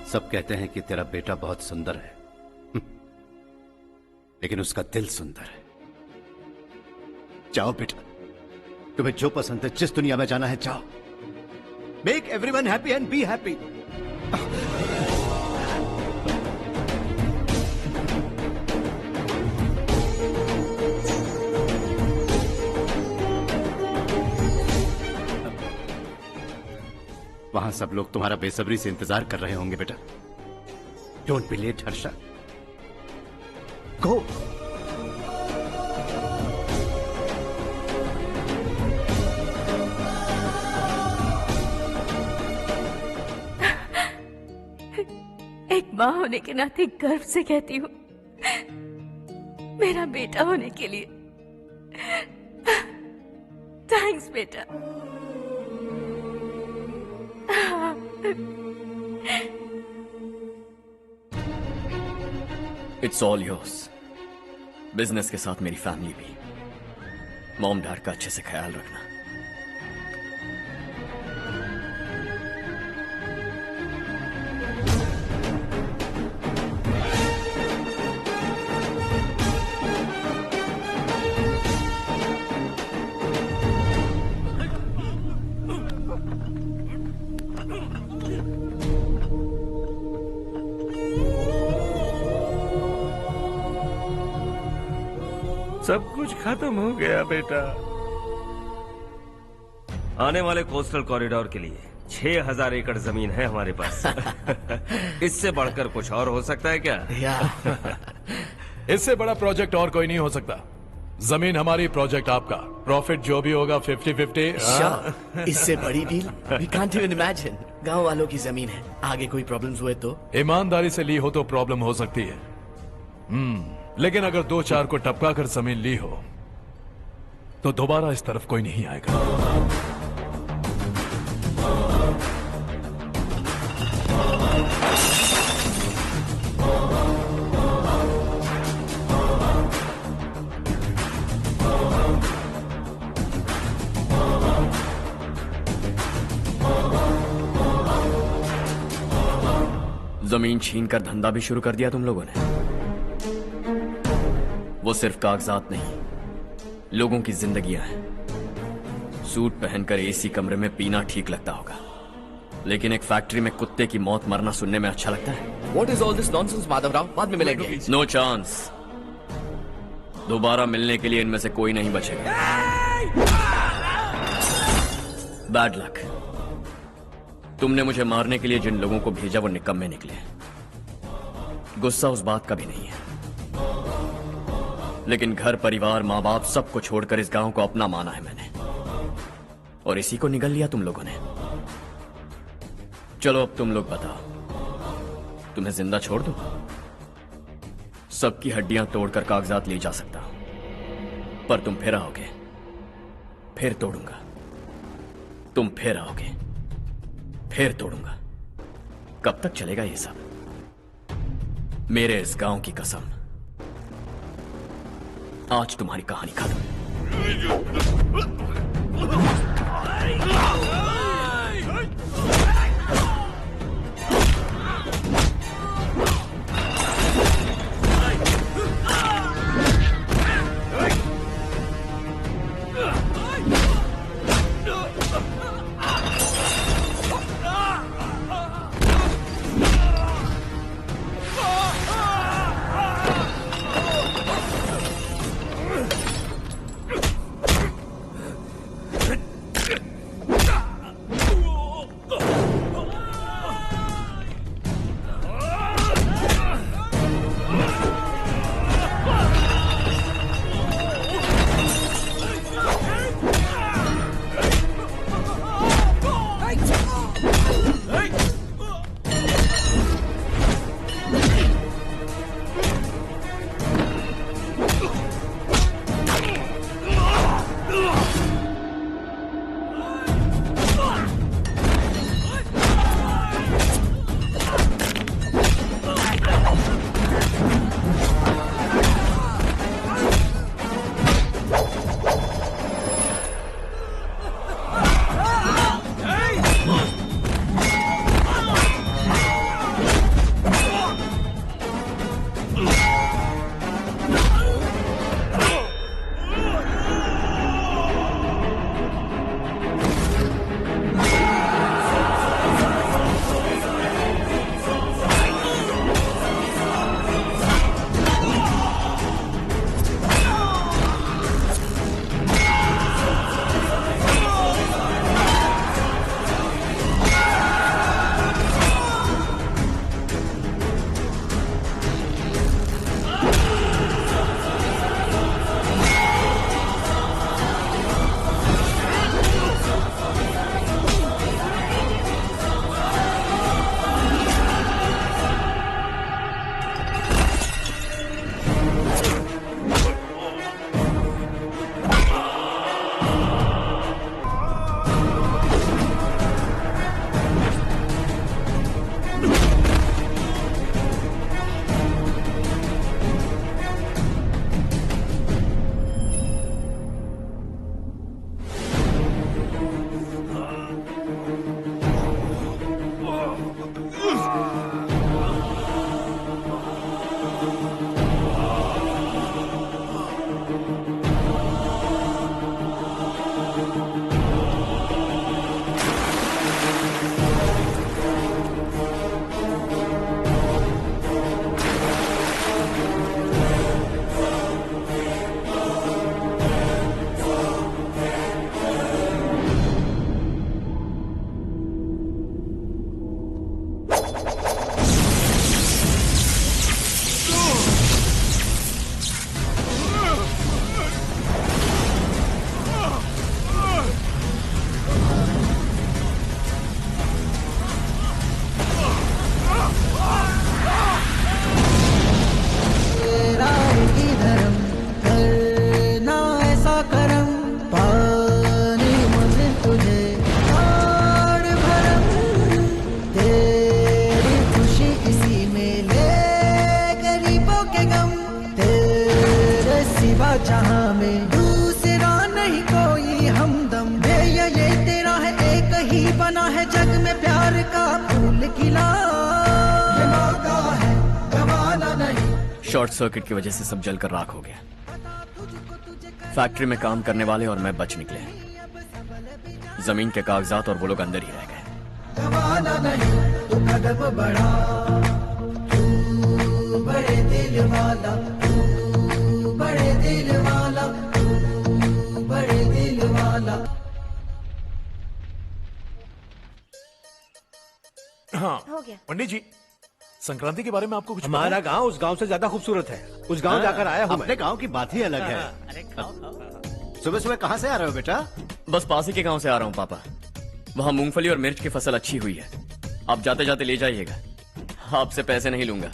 सब कहते हैं कि तेरा बेटा बहुत सुंदर है, लेकिन उसका दिल सुंदर है। जाओ बेटा, तुम्हें जो पसंद है, जिस दुनिया में जाना है जाओ। Make everyone happy and be happy. वहां सब लोग तुम्हारा बेसब्री से इंतजार कर रहे होंगे बेटा। डोंट बी लेट हर्षा, गो। एक माँ होने के नाते गर्व से कहती हूँ, मेरा बेटा होने के लिए थैंक्स बेटा। It's all yours. बिजनेस के साथ मेरी फैमिली भी। मॉम डैड का अच्छे से ख्याल रखना। सब कुछ खत्म हो गया बेटा। आने वाले कोस्टल कॉरिडोर के लिए 6000 एकड़ जमीन है हमारे पास। इससे बढ़कर कुछ और हो सकता है क्या? इससे बड़ा प्रोजेक्ट और कोई नहीं हो सकता। जमीन हमारी, प्रोजेक्ट आपका। प्रॉफिट जो भी होगा 50-50। इससे बड़ी deal we can't even imagine. गांव वालों की जमीन है, आगे कोई प्रॉब्लम्स हुए तो? ईमानदारी से ली हो तो प्रॉब्लम हो सकती है, लेकिन अगर 2-4 को टपका कर जमीन ली हो तो दोबारा इस तरफ कोई नहीं आएगा। जमीन छीन कर धंधा भी शुरू कर दिया तुम लोगों ने। वो सिर्फ कागजात नहीं, लोगों की जिंदगियां हैं। सूट पहनकर एसी कमरे में पीना ठीक लगता होगा, लेकिन एक फैक्ट्री में कुत्ते की मौत मरना सुनने में अच्छा लगता है। What is all this nonsense, Madhavrao? बाद में मिलेंगे। No chance. दोबारा मिलने के लिए इनमें से कोई नहीं बचेगा। Bad luck. तुमने मुझे मारने के लिए जिन लोगों को भेजा वो निकम्मे निकले। गुस्सा उस बात का भी नहीं है, लेकिन घर परिवार माँ बाप सबको छोड़कर इस गांव को अपना माना है मैंने, और इसी को निगल लिया तुम लोगों ने। चलो अब तुम लोग बताओ, तुम्हें जिंदा छोड़ दूं? सबकी हड्डियां तोड़कर कागजात ले जा सकता हूं, पर तुम फिर आओगे, फिर तोड़ूंगा। तुम फिर आओगे, फिर तोड़ूंगा। कब तक चलेगा ये सब? मेरे इस गांव की कसम, आज तुम्हारी कहानी खत्म। जहां में दूसरा नहीं कोई हमदम ये तेरा है एक ही बना है जग में प्यार का फूल खिला ये मौका है गवाना नहीं। शॉर्ट सर्किट की वजह से सब जलकर राख हो गया। फैक्ट्री में काम करने वाले और मैं बच निकले। जमीन के कागजात और वो लोग अंदर ही रह गए। गवाना नहीं तू कदम बढ़ा, तू बड़े दिल वाला, तू बड़े दिल वाला, तू बड़े दिल वाला। हाँ हो गया। पंडित जी, संक्रांति के बारे में आपको कुछ पता हमारा है? गांव उस गांव से ज्यादा खूबसूरत है। उस गांव जाकर आया हूँ अपने मैं। गांव की बात ही अलग है। सुबह सुबह कहाँ से आ रहे हो बेटा? बस पास ही के गांव से आ रहा हूँ पापा। वहाँ मूंगफली और मिर्च की फसल अच्छी हुई है। आप जाते जाते ले जाइएगा। आपसे पैसे नहीं लूंगा।